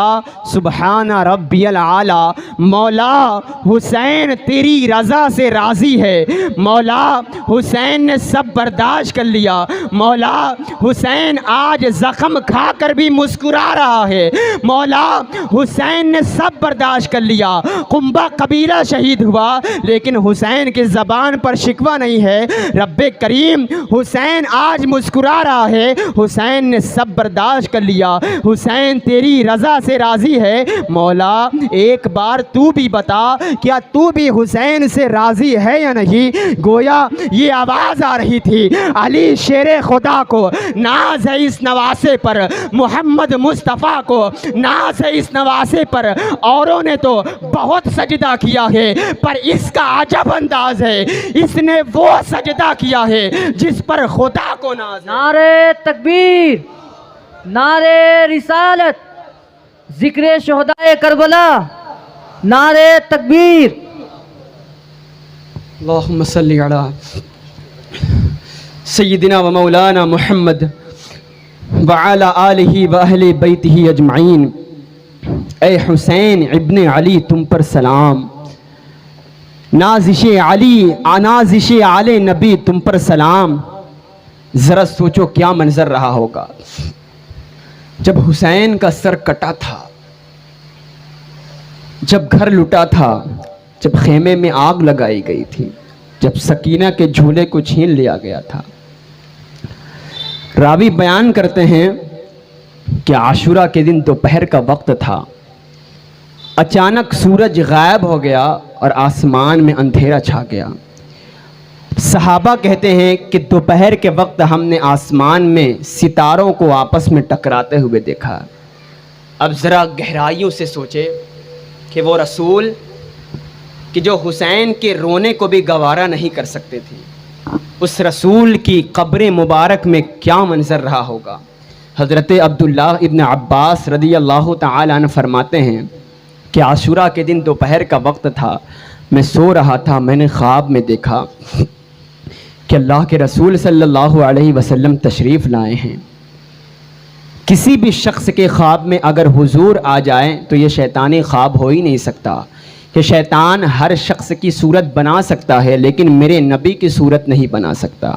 سبحان ربی الاعلی۔ مولا حسین تیری رضا سے راضی ہے، مولا حسین نے سب برداشت کر لیا، مولا حسین آج زخم کھا کر بھی مسکرا رہا ہے، مولا حسین نے سب برداشت کر لیا۔ قنبہ قبیلہ شہید ہوا، لیکن حسین کی زبان پر شکوہ نہیں ہے۔ رب کریم حسین آج مسکرا رہا ہے، حسین نے سب برداشت کر لیا، حسین تیری رضا سے راضی ہے۔ مولا ایک بار تو بھی بتا، کیا تو بھی حسین سے راضی ہے یا نہیں؟ گویا یہ آواز آ رہی تھی، علی شیر خدا کو ناز ہے اس نواسے پر، محمد مصطفیٰ کو ناز ہے اس نواسے پر۔ اوروں نے تو بہت سجدہ کیا ہے، پر اس کا عجب انداز ہے، اس نے وہ سجدہ کیا ہے جس پر خدا کو ناز ہے۔ نعرہ تکبیر، نعرہ رسالت، ذکر شہدائے کربلا، نعرہ تکبیر۔ اللہم صلی علی سیدنا و مولانا محمد وعلی آلہ و اہل بیتہ اجمعین۔ اے حسین ابن علی تم پر سلام، نازش علی نازش آل نبی تم پر سلام۔ ذرا سوچو کیا منظر رہا ہوگا جب حسین کا سر کٹا تھا، جب گھر لٹا تھا، جب خیمے میں آگ لگائی گئی تھی، جب سکینہ کے جھولے کو چھین لیا گیا تھا۔ راوی بیان کرتے ہیں کہ عاشورہ کے دن دوپہر کا وقت تھا، اچانک سورج غائب ہو گیا اور آسمان میں اندھیرا چھا گیا۔ صحابہ کہتے ہیں کہ دوپہر کے وقت ہم نے آسمان میں ستاروں کو آپس میں ٹکراتے ہوئے دیکھا۔ اب ذرا گہرائیوں سے سوچے کہ وہ رسول کہ جو حسین کے رونے کو بھی گوارا نہیں کر سکتے تھے، اس رسول کی قبر مبارک میں کیا منظر رہا ہوگا۔ حضرت عبداللہ ابن عباس رضی اللہ تعالیٰ عنہ فرماتے ہیں کہ عاشورہ کے دن دوپہر کا وقت تھا، میں سو رہا تھا، میں نے خواب میں دیکھا کہ اللہ کے رسول صلی اللہ علیہ وسلم تشریف لائے ہیں۔ کسی بھی شخص کے خواب میں اگر حضور آ جائیں تو یہ شیطانی خواب ہو ہی نہیں سکتا، کہ شیطان ہر شخص کی صورت بنا سکتا ہے لیکن میرے نبی کی صورت نہیں بنا سکتا۔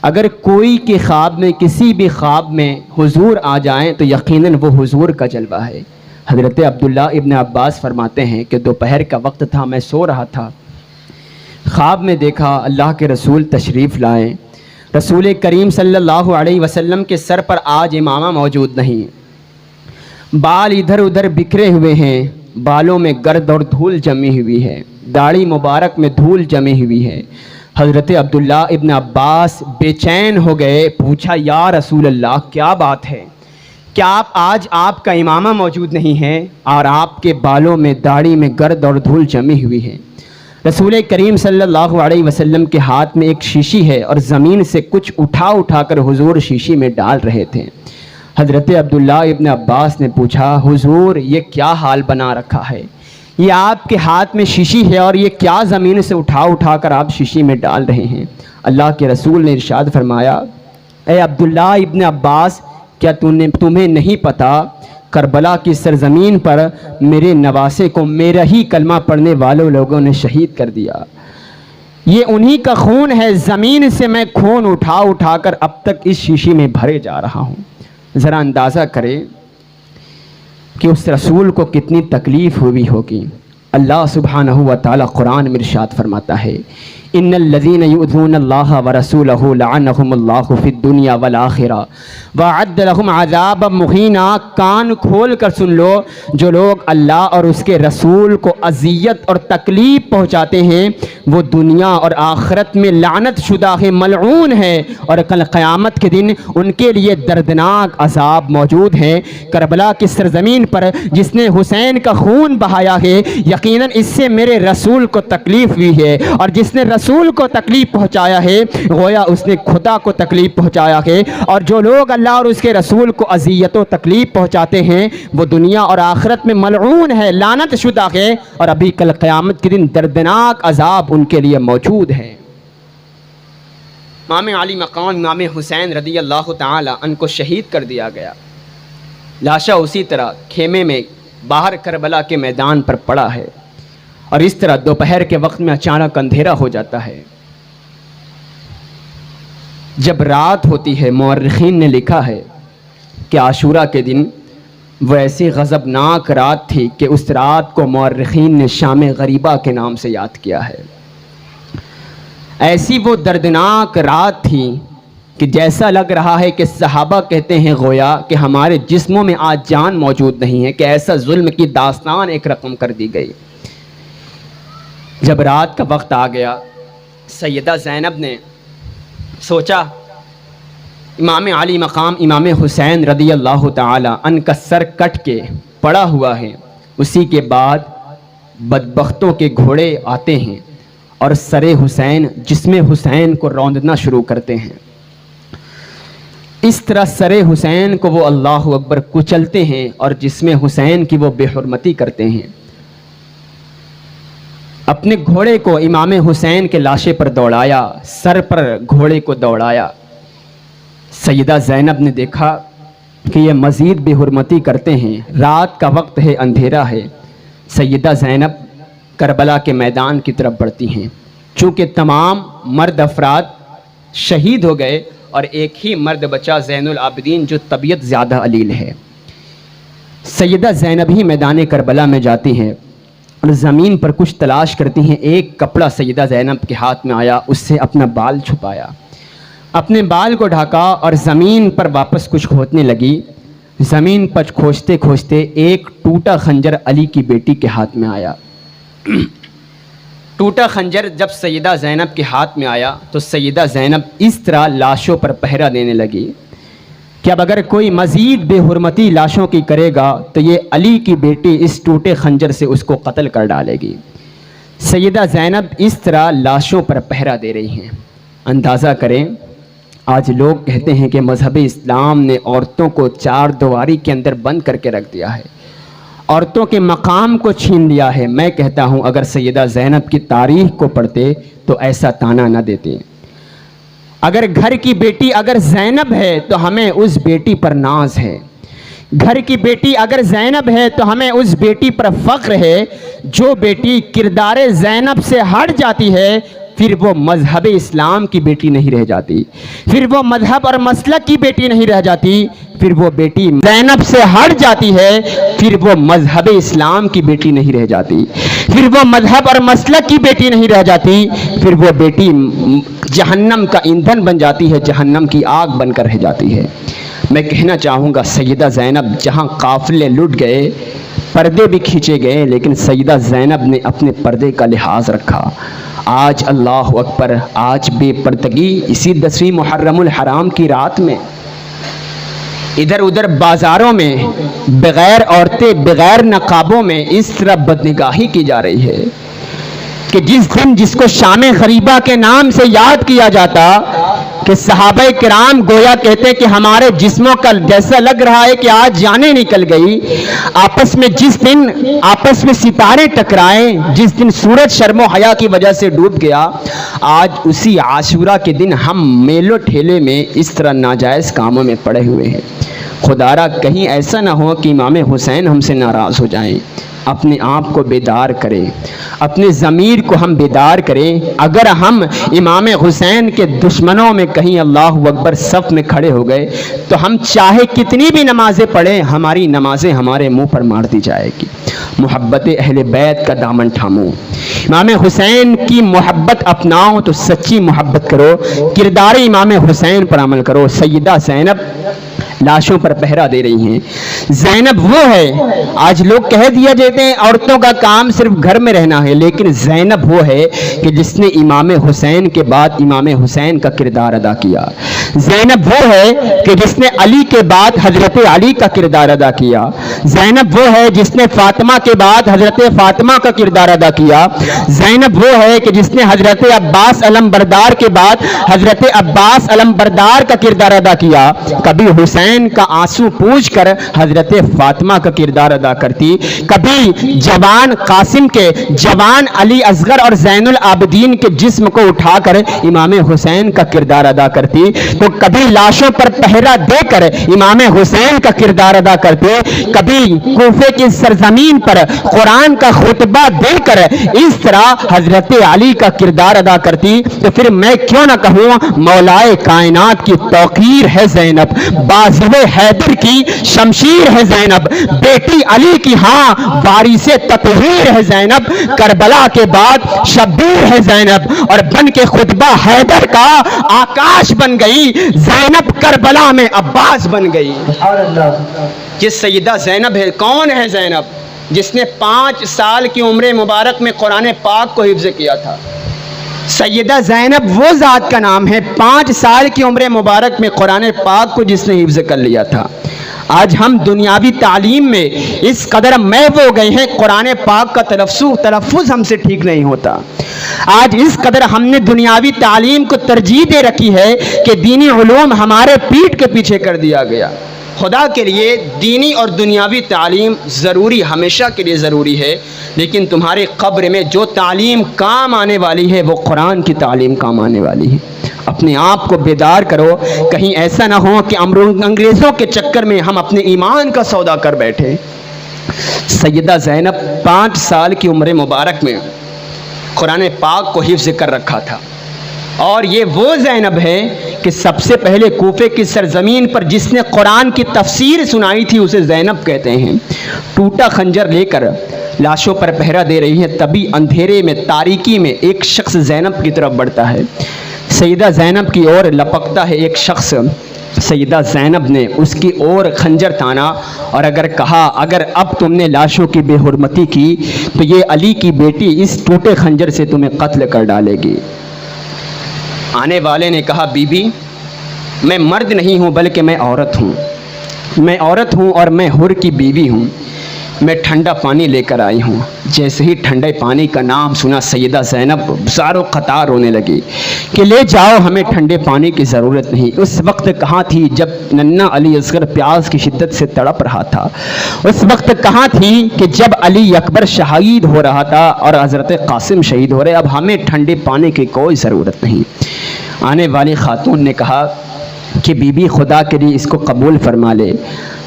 اگر کوئی کے خواب میں، کسی بھی خواب میں حضور آ جائیں تو یقیناً وہ حضور کا جلوہ ہے۔ حضرت عبداللہ ابن عباس فرماتے ہیں کہ دوپہر کا وقت تھا، میں سو رہا تھا، خواب میں دیکھا اللہ کے رسول تشریف لائے۔ رسول کریم صلی اللہ علیہ وسلم کے سر پر آج امامہ موجود نہیں، بال ادھر ادھر بکھرے ہوئے ہیں، بالوں میں گرد اور دھول جمی ہوئی ہے، داڑھی مبارک میں دھول جمی ہوئی ہے۔ حضرت عبداللہ ابن عباس بے چین ہو گئے، پوچھا یا رسول اللہ کیا بات ہے، کیا آج آپ کا امامہ موجود نہیں ہے اور آپ کے بالوں میں داڑھی میں گرد اور دھول جمی ہوئی ہے؟ رسول کریم صلی اللہ علیہ وسلم کے ہاتھ میں ایک شیشی ہے اور زمین سے کچھ اٹھا کر حضور شیشی میں ڈال رہے تھے۔ حضرت عبداللہ ابن عباس نے پوچھا حضور یہ کیا حال بنا رکھا ہے، یہ آپ کے ہاتھ میں شیشی ہے اور یہ کیا زمین سے اٹھا کر آپ شیشی میں ڈال رہے ہیں؟ اللہ کے رسول نے ارشاد فرمایا اے عبداللہ ابن عباس، کیا تمہیں نہیں پتا کربلا کی سرزمین پر میرے نواسے کو میرا ہی کلمہ پڑھنے والوں لوگوں نے شہید کر دیا. یہ انہی کا خون ہے. زمین سے میں خون اٹھا اٹھا کر اب تک اس شیشی میں بھرے جا رہا ہوں. ذرا اندازہ کریں کہ اس رسول کو کتنی تکلیف ہوئی ہوگی. اللہ سبحانہ و تعالی قرآن میں ارشاد فرماتا ہے ان الذین یؤذون اللہ ورسولہ لعنہم اللہ فی الدنیا والآخرہ وأعد لہم عذابا مہینا. کان کھول کر سن لو, جو لوگ اللہ اور اس کے رسول کو اذیت اور تکلیف پہنچاتے ہیں وہ دنیا اور آخرت میں لعنت شدہ ہے, ملعون ہے, اور کل قیامت کے دن ان کے لیے دردناک عذاب موجود ہے. کربلا کی سرزمین پر جس نے حسین کا خون بہایا ہے یقیناً اس سے میرے رسول کو تکلیف ہوئی ہے, اور جس نے رسول کو تکلیف پہنچایا ہے گویا اس نے خدا کو تکلیف پہنچایا ہے. اور جو لوگ اللہ اور اس کے رسول کو اذیت و تکلیف پہنچاتے ہیں وہ دنیا اور آخرت میں ملعون ہے, لعنت شدہ ہے, اور ابھی کل قیامت کے دن دردناک عذاب ان کے لیے موجود ہے. امام علی مقام امام حسین رضی اللہ تعالی عنہ کو شہید کر دیا گیا. لاشا اسی طرح خیمے میں باہر کربلا کے میدان پر پڑا ہے, اور اس طرح دوپہر کے وقت میں اچانک اندھیرا ہو جاتا ہے. جب رات ہوتی ہے مورخین نے لکھا ہے کہ عاشورہ کے دن وہ ایسی غضبناک رات تھی کہ اس رات کو مورخین نے شام غریبہ کے نام سے یاد کیا ہے. ایسی وہ دردناک رات تھی کہ جیسا لگ رہا ہے کہ صحابہ کہتے ہیں گویا کہ ہمارے جسموں میں آج جان موجود نہیں ہے, کہ ایسا ظلم کی داستان ایک رقم کر دی گئی. جب رات کا وقت آ گیا سیدہ زینب نے سوچا امام علی مقام امام حسین رضی اللہ تعالی عنہ کا سر کٹ کے پڑا ہوا ہے, اسی کے بعد بدبختوں کے گھوڑے آتے ہیں اور سر حسین جسم حسین کو روندنا شروع کرتے ہیں. اس طرح سر حسین کو وہ اللہ اکبر کچلتے ہیں اور جسم حسین کی وہ بے حرمتی کرتے ہیں. اپنے گھوڑے کو امام حسین کے لاشے پر دوڑایا, سر پر گھوڑے کو دوڑایا. سیدہ زینب نے دیکھا کہ یہ مزید بے حرمتی کرتے ہیں, رات کا وقت ہے, اندھیرا ہے. سیدہ زینب کربلا کے میدان کی طرف بڑھتی ہیں. چونکہ تمام مرد افراد شہید ہو گئے اور ایک ہی مرد بچا زین العابدین جو طبیعت زیادہ علیل ہے. سیدہ زینب ہی میدان کربلا میں جاتی ہیں اور زمین پر کچھ تلاش کرتی ہیں. ایک کپڑا سیدہ زینب کے ہاتھ میں آیا, اس سے اپنا بال چھپایا, اپنے بال کو ڈھکا اور زمین پر واپس کچھ کھودنے لگی. زمین پر کھوجتے کھوجتے ایک ٹوٹا خنجر علی کی بیٹی کے ہاتھ میں آیا. ٹوٹا خنجر جب سیدہ زینب کے ہاتھ میں آیا تو سیدہ زینب اس طرح لاشوں پر پہرا دینے لگی کہ اب اگر کوئی مزید بے حرمتی لاشوں کی کرے گا تو یہ علی کی بیٹی اس ٹوٹے خنجر سے اس کو قتل کر ڈالے گی. سیدہ زینب اس طرح لاشوں پر پہرا دے رہی ہیں. اندازہ کریں آج لوگ کہتے ہیں کہ مذہب اسلام نے عورتوں کو چار دیواری کے اندر بند کر کے رکھ دیا ہے, عورتوں کے مقام کو چھین لیا ہے. میں کہتا ہوں اگر سیدہ زینب کی تاریخ کو پڑھتے تو ایسا طعنہ نہ دیتے. اگر گھر کی بیٹی اگر زینب ہے تو ہمیں اس بیٹی پر ناز ہے, گھر کی بیٹی اگر زینب ہے تو ہمیں اس بیٹی پر فخر ہے. جو بیٹی کردار زینب سے ہٹ جاتی ہے پھر وہ مذہب اسلام کی بیٹی نہیں رہ جاتی, پھر وہ مذہب اور مسلک کی بیٹی نہیں رہ جاتی. پھر وہ بیٹی زینب سے ہٹ جاتی ہے پھر وہ مذہب اسلام کی بیٹی نہیں رہ جاتی, پھر وہ مذہب اور مسلک کی بیٹی نہیں رہ جاتی. پھر وہ بیٹی جہنم کا ایندھن بن جاتی ہے, جہنم کی آگ بن کر رہ جاتی ہے. میں کہنا چاہوں گا سیدہ زینب جہاں قافلے لٹ گئے, پردے بھی کھینچے گئے, لیکن سیدہ زینب نے اپنے پردے کا لحاظ رکھا. آج اللہ اکبر, آج بے پردگی اسی 10ویں محرم الحرام کی رات میں ادھر ادھر بازاروں میں بغیر عورتیں بغیر نقابوں میں اس طرح بدنگاہی کی جا رہی ہے کہ جس دن جس کو شام غریبہ کے نام سے یاد کیا جاتا کہ صحابہ کرام گویا کہتے کہ ہمارے جسموں کا جیسا لگ رہا ہے کہ آج جانیں نکل گئی. آپس میں جس دن آپس میں ستارے ٹکرائے, جس دن سورج شرم و حیا کی وجہ سے ڈوب گیا, آج اسی عاشورہ کے دن ہم میلوں ٹھیلے میں اس طرح ناجائز کاموں میں پڑے ہوئے ہیں. خدارا کہیں ایسا نہ ہو کہ امام حسین ہم سے ناراض ہو جائیں۔ اپنے آپ کو بیدار کریں، اپنے ضمیر کو ہم بیدار کریں۔ اگر ہم امام حسین کے دشمنوں میں کہیں اللہ اکبر صف میں کھڑے ہو گئے تو ہم چاہے کتنی بھی نمازیں پڑھیں، ہماری نمازیں ہمارے منہ پر مار دی جائے گی۔ محبت اہل بیت کا دامن تھامو، امام حسین کی محبت اپناؤ تو سچی محبت کرو، کردار امام حسین پر عمل کرو۔ سیدہ زینب لاشوں پر پہرا دے رہی ہیں۔ زینب وہ ہے، آج لوگ کہہ دیا جاتے ہیں عورتوں کا کام صرف گھر میں رہنا ہے، لیکن زینب وہ ہے کہ جس نے امام حسین کے بعد امام حسین کا کردار ادا کیا۔ زینب وہ ہے کہ جس نے علی کے بعد حضرت علی کا کردار ادا کیا۔ زینب وہ ہے جس نے فاطمہ کے بعد حضرت فاطمہ کا کردار ادا کیا۔ زینب وہ ہے کہ جس نے حضرت عباس علم بردار کے بعد حضرت عباس علم بردار کا کردار ادا کیا۔ کبھی حسین کا آنسو پوچھ کر حضرت فاطمہ کا کردار ادا کرتی، کبھی جوان قاسم کے، جوان علی اصغر اور زین العابدین کے جسم کو اٹھا کر امام حسین کا کردار ادا کرتی، تو کبھی لاشوں پر پہرا دے کر امام حسین کا کردار ادا کرتے، کبھی کوفے کی سرزمین پر قرآن کا خطبہ دے کر اس طرح حضرت علی کا کردار ادا کرتی۔ تو پھر میں کیوں نہ کہوں مولائے کائنات کی توقیر ہے زینب، بازو حیدر کی شمشیر ہے زینب، بیٹی علی کی ہاں وارث تطہیر ہے زینب، کربلا کے بعد شبیر ہے زینب، اور بن کے خطبہ حیدر کا آکاش بن گئی، زینب کربلا میں عباس بن گئی۔ یہ سیدہ زینب ہے۔ کون ہے زینب؟ جس نے 5 سال کی عمر مبارک میں قرآن پاک کو حفظ کیا تھا۔ سیدہ زینب وہ ذات کا نام ہے، 5 سال کی عمر مبارک میں قرآن پاک کو جس نے حفظ کر لیا تھا۔ آج ہم دنیاوی تعلیم میں اس قدر محو ہو گئے ہیں، قرآن پاک کا تلفظ ہم سے ٹھیک نہیں ہوتا۔ آج اس قدر ہم نے دنیاوی تعلیم کو ترجیح دے رکھی ہے کہ دینی علوم ہمارے پیٹھ کے پیچھے کر دیا گیا۔ خدا کے لیے دینی اور دنیاوی تعلیم ضروری، ہمیشہ کے لیے ضروری ہے، لیکن تمہارے قبر میں جو تعلیم کام آنے والی ہے وہ قرآن کی تعلیم کام آنے والی ہے۔ اپنے آپ کو بیدار کرو، کہیں ایسا نہ ہو کہ انگریزوں کے چکر میں ہم اپنے ایمان کا سودا کر بیٹھے۔ سیدہ زینب 5 سال کی عمر مبارک میں قرآن پاک کو حفظ کر رکھا تھا، اور یہ وہ زینب ہے کہ سب سے پہلے کوفے کی سرزمین پر جس نے قرآن کی تفسیر سنائی تھی اسے زینب کہتے ہیں۔ ٹوٹا خنجر لے کر لاشوں پر پہرا دے رہی ہے، تبھی اندھیرے میں، تاریکی میں ایک شخص زینب کی طرف بڑھتا ہے، سیدہ زینب کی اور لپکتا ہے ایک شخص۔ سیدہ زینب نے اس کی اور خنجر تانا اور کہا اگر اب تم نے لاشوں کی بے حرمتی کی تو یہ علی کی بیٹی اس ٹوٹے خنجر سے تمہیں قتل کر ڈالے گی۔ آنے والے نے کہا بی بی میں مرد نہیں ہوں بلکہ میں عورت ہوں، میں عورت ہوں اور میں حر کی بیوی ہوں، میں ٹھنڈا پانی لے کر آئی ہوں۔ جیسے ہی ٹھنڈے پانی کا نام سنا سیدہ زینب زارو قطار رونے لگی کہ لے جاؤ، ہمیں ٹھنڈے پانی کی ضرورت نہیں۔ اس وقت کہاں تھی جب ننھا علی اصغر پیاس کی شدت سے تڑپ رہا تھا؟ اس وقت کہاں تھی کہ جب علی اکبر شہید ہو رہا تھا اور حضرت قاسم شہید ہو رہے؟ اب ہمیں ٹھنڈے پانی کی کوئی ضرورت نہیں۔ آنے والی خاتون نے کہا کہ بی بی خدا کے لیے اس کو قبول فرما لے،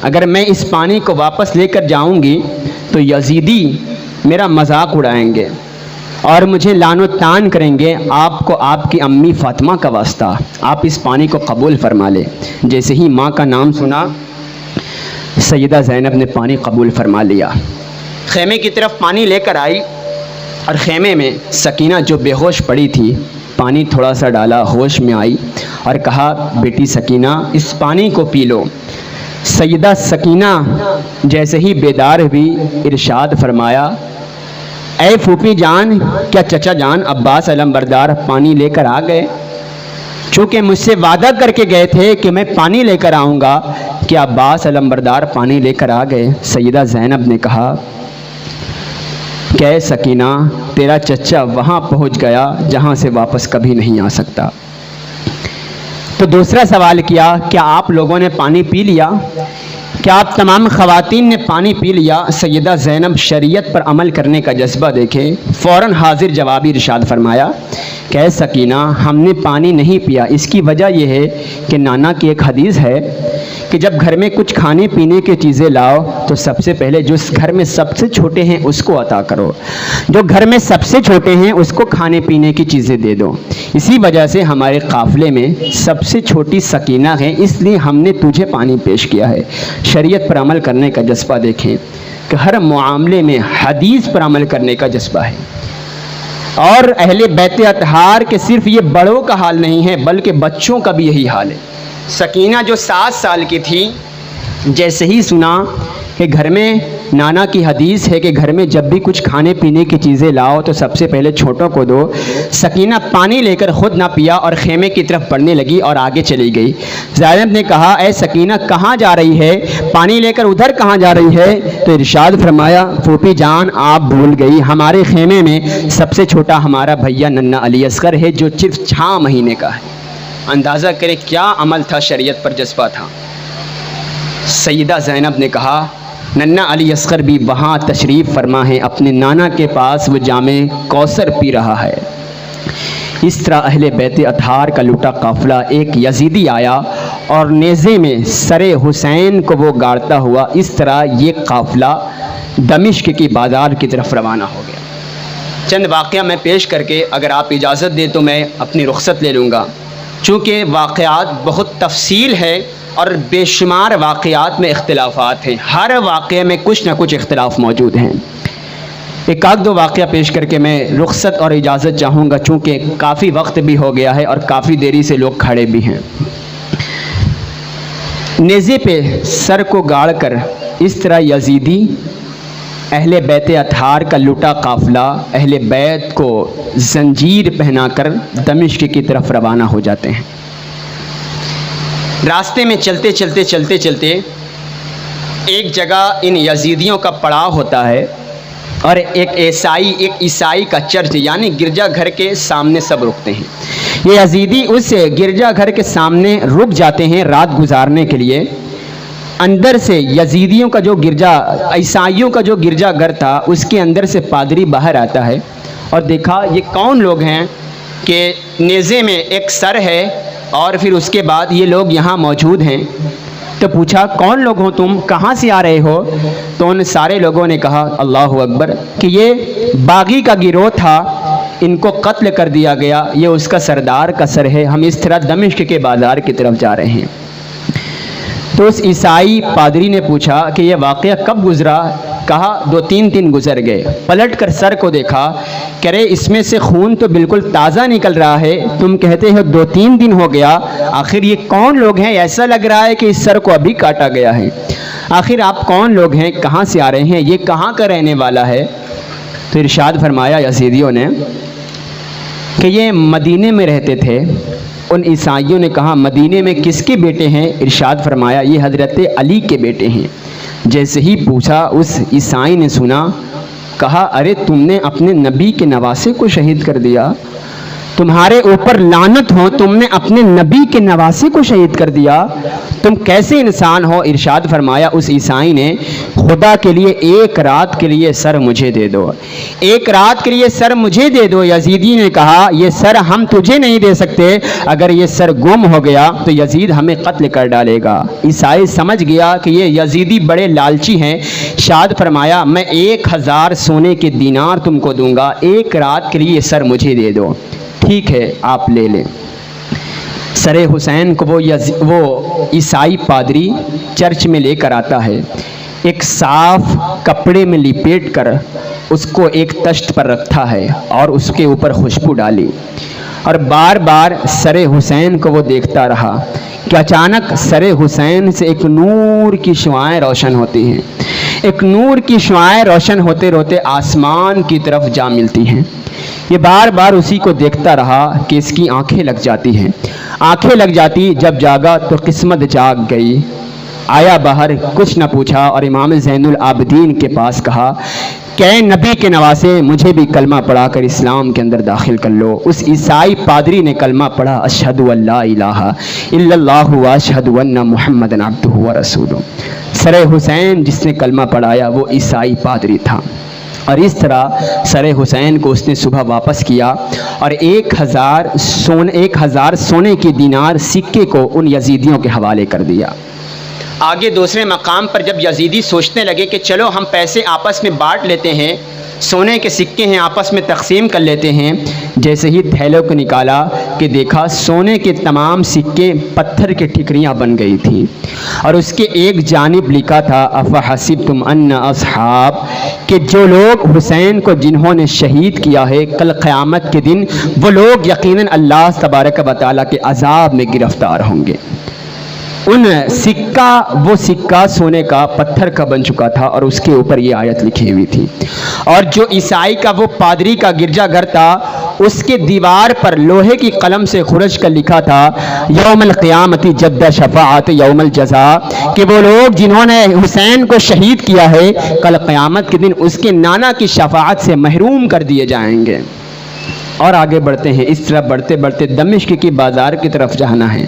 اگر میں اس پانی کو واپس لے کر جاؤں گی تو یزیدی میرا مذاق اڑائیں گے اور مجھے لعن و طعن کریں گے، آپ کو آپ کی امی فاطمہ کا واسطہ، آپ اس پانی کو قبول فرما لے۔ جیسے ہی ماں کا نام سنا سیدہ زینب نے پانی قبول فرما لیا، خیمے کی طرف پانی لے کر آئی، اور خیمے میں سکینہ جو بے ہوش پڑی تھی پانی تھوڑا سا ڈالا، ہوش میں آئی اور کہا بیٹی سکینہ اس پانی کو پی لو۔ سیدہ سکینہ جیسے ہی بیدار ہوئی ارشاد فرمایا اے پھوپھی جان، کیا چچا جان عباس علم بردار پانی لے کر آ گئے؟ چونکہ مجھ سے وعدہ کر کے گئے تھے کہ میں پانی لے کر آؤں گا، کیا عباس علم بردار پانی لے کر آ گئے؟ سیدہ زینب نے کہا کہ اے سکینہ تیرا چچا وہاں پہنچ گیا جہاں سے واپس کبھی نہیں آ سکتا۔ تو دوسرا سوال کیا کیا آپ لوگوں نے پانی پی لیا؟ کیا آپ تمام خواتین نے پانی پی لیا؟ سیدہ زینب شریعت پر عمل کرنے کا جذبہ دیکھیں، فوراً حاضر جوابی ارشاد فرمایا کہ اے سکینہ ہم نے پانی نہیں پیا، اس کی وجہ یہ ہے کہ نانا کی ایک حدیث ہے کہ جب گھر میں کچھ کھانے پینے کی چیزیں لاؤ تو سب سے پہلے جو اس گھر میں سب سے چھوٹے ہیں اس کو عطا کرو، جو گھر میں سب سے چھوٹے ہیں اس کو کھانے پینے کی چیزیں دے دو۔ اسی وجہ سے ہمارے قافلے میں سب سے چھوٹی سکینہ ہے، اس لیے ہم نے تجھے پانی پیش کیا ہے۔ شریعت پر عمل کرنے کا جذبہ دیکھیں کہ ہر معاملے میں حدیث پر عمل کرنے کا جذبہ ہے۔ اور اہل بیت اطہار کے صرف یہ بڑوں کا حال نہیں ہے بلکہ بچوں کا بھی یہی حال ہے۔ سکینہ جو 7 سال کی تھی، جیسے ہی سنا کہ گھر میں نانا کی حدیث ہے کہ گھر میں جب بھی کچھ کھانے پینے کی چیزیں لاؤ تو سب سے پہلے چھوٹوں کو دو، سکینہ پانی لے کر خود نہ پیا اور خیمے کی طرف بڑھنے لگی اور آگے چلی گئی۔ زینب نے کہا اے سکینہ کہاں جا رہی ہے، پانی لے کر ادھر کہاں جا رہی ہے؟ تو ارشاد فرمایا پھوپھی جان آپ بھول گئی، ہمارے خیمے میں سب سے چھوٹا ہمارا بھیا ننھا علی اصغر ہے جو صرف 6 مہینے کا ہے۔ اندازہ کرے کیا عمل تھا، شریعت پر جذبہ تھا۔ سیدہ زینب نے کہا ننھا علی اصغر بھی وہاں تشریف فرما ہے، اپنے نانا کے پاس وہ جام کوثر پی رہا ہے۔ اس طرح اہل بیت اطہار کا لوٹا قافلہ ایک یزیدی آیا اور نیزے میں سر حسین کو وہ گاڑتا ہوا، اس طرح یہ قافلہ دمشق کی بازار کی طرف روانہ ہو گیا۔ چند واقعہ میں پیش کر کے اگر آپ اجازت دیں تو میں اپنی رخصت لے لوں گا، چونکہ واقعات بہت تفصیل ہے اور بے شمار واقعات میں اختلافات ہیں، ہر واقعے میں کچھ نہ کچھ اختلاف موجود ہیں۔ ایک آدھ 2 واقعہ پیش کر کے میں رخصت اور اجازت چاہوں گا، چونکہ کافی وقت بھی ہو گیا ہے اور کافی دیری سے لوگ کھڑے بھی ہیں۔ نیزے پہ سر کو گاڑ کر اس طرح یزیدی اہل بیت اطہار کا لوٹا قافلہ اہل بیت کو زنجیر پہنا کر دمشق کی طرف روانہ ہو جاتے ہیں۔ راستے میں چلتے چلتے ایک جگہ ان یزیدیوں کا پڑاؤ ہوتا ہے اور ایک عیسائی کا چرچ یعنی گرجا گھر کے سامنے سب رکتے ہیں۔ یہ یزیدی اس گرجا گھر کے سامنے رک جاتے ہیں رات گزارنے کے لیے۔ اندر سے یزیدیوں کا جو عیسائیوں کا جو گرجا گھر تھا اس کے اندر سے پادری باہر آتا ہے اور دیکھا یہ کون لوگ ہیں کہ نیزے میں ایک سر ہے اور پھر اس کے بعد یہ لوگ یہاں موجود ہیں۔ تو پوچھا کون لوگ ہو تم، کہاں سے آ رہے ہو؟ تو ان سارے لوگوں نے کہا اللہ اکبر کہ یہ باغی کا گروہ تھا، ان کو قتل کر دیا گیا، یہ اس کا سردار کا سر ہے، ہم اس طرح دمشق کے بازار کی طرف جا رہے ہیں۔ تو اس عیسائی پادری نے پوچھا کہ یہ واقعہ کب گزرا؟ کہا 2-3 دن گزر گئے۔ پلٹ کر سر کو دیکھا، کہہ رہے اس میں سے خون تو بالکل تازہ نکل رہا ہے، تم کہتے ہو 2-3 دن ہو گیا، آخر یہ کون لوگ ہیں؟ ایسا لگ رہا ہے کہ اس سر کو ابھی کاٹا گیا ہے۔ آخر آپ کون لوگ ہیں، کہاں سے آ رہے ہیں، یہ کہاں کا رہنے والا ہے؟ تو ارشاد فرمایا یزیدیوں نے کہ یہ مدینے میں رہتے تھے۔ ان عیسائیوں نے کہا مدینے میں کس کے بیٹے ہیں؟ ارشاد فرمایا یہ حضرت علی کے بیٹے ہیں۔ جیسے ہی پوچھا اس عیسائی نے سنا، کہا ارے تم نے اپنے نبی کے نواسے کو شہید کر دیا، تمہارے اوپر لعنت ہو، تم نے اپنے نبی کے نواسے کو شہید کر دیا، تم کیسے انسان ہو؟ ارشاد فرمایا اس عیسائی نے خدا کے لیے 1 رات کے لیے سر مجھے دے دو، 1 رات کے لیے سر مجھے دے دو۔ یزیدی نے کہا یہ سر ہم تجھے نہیں دے سکتے، اگر یہ سر گم ہو گیا تو یزید ہمیں قتل کر ڈالے گا۔ عیسائی سمجھ گیا کہ یہ یزیدی بڑے لالچی ہیں، ارشاد فرمایا میں 1000 سونے کے دینار تم کو دوں گا، 1 رات کے لیے سر مجھے دے دو۔ ٹھیک ہے آپ لے لیں۔ سر حسین کو وہ عیسائی پادری چرچ میں لے کر آتا ہے، ایک صاف کپڑے میں لپیٹ کر اس کو ایک تشت پر رکھتا ہے اور اس کے اوپر خوشبو ڈالی اور بار بار سر حسین کو وہ دیکھتا رہا کہ اچانک سر حسین سے ایک نور کی شعاعیں روشن ہوتی ہیں، ایک نور کی شعاعیں روشن ہوتے ہوتے آسمان کی طرف جا ملتی ہیں۔ یہ بار بار اسی کو دیکھتا رہا کہ اس کی آنکھیں لگ جاتی ہیں، آنکھیں لگ جاتی، جب جاگا تو قسمت جاگ گئی۔ آیا باہر، کچھ نہ پوچھا اور امام زین العابدین کے پاس کہا کہ اے نبی کے نواسے مجھے بھی کلمہ پڑھا کر اسلام کے اندر داخل کر لو۔ اس عیسائی پادری نے کلمہ پڑھا، اشہد ان لا الہ الا اللہ و اشہد ان محمد عبدہ و رسولہ۔ سر حسین جس نے کلمہ پڑھایا وہ عیسائی پادری تھا، اور اس طرح سر حسین کو اس نے صبح واپس کیا اور 1000 سونے کی دینار سکے کو ان یزیدیوں کے حوالے کر دیا۔ آگے دوسرے مقام پر جب یزیدی سوچنے لگے کہ چلو ہم پیسے آپس میں بانٹ لیتے ہیں، سونے کے سکے ہیں آپس میں تقسیم کر لیتے ہیں، جیسے ہی تھیلوں کو نکالا کہ دیکھا سونے کے تمام سکے پتھر کی ٹھکریاں بن گئی تھی، اور اس کے ایک جانب لکھا تھا افحسبتم ان اصحاب، کہ جو لوگ حسین کو جنہوں نے شہید کیا ہے کل قیامت کے دن وہ لوگ یقیناً اللہ تبارک و تعالیٰ کے عذاب میں گرفتار ہوں گے۔ وہ سکہ سونے کا پتھر کا بن چکا تھا اور اس کے اوپر یہ آیت لکھی ہوئی تھی، اور جو عیسائی کا وہ پادری کا گرجا گھر تھا اس کے دیوار پر لوہے کی قلم سے خرش کر لکھا تھا یوم القیامت جد شفاعت یوم الجزاء، کہ وہ لوگ جنہوں نے حسین کو شہید کیا ہے کل قیامت کے دن اس کے نانا کی شفاعت سے محروم کر دیے جائیں گے۔ اور آگے بڑھتے ہیں، اس طرح بڑھتے بڑھتے دمشق کی بازار کی طرف جانا ہے۔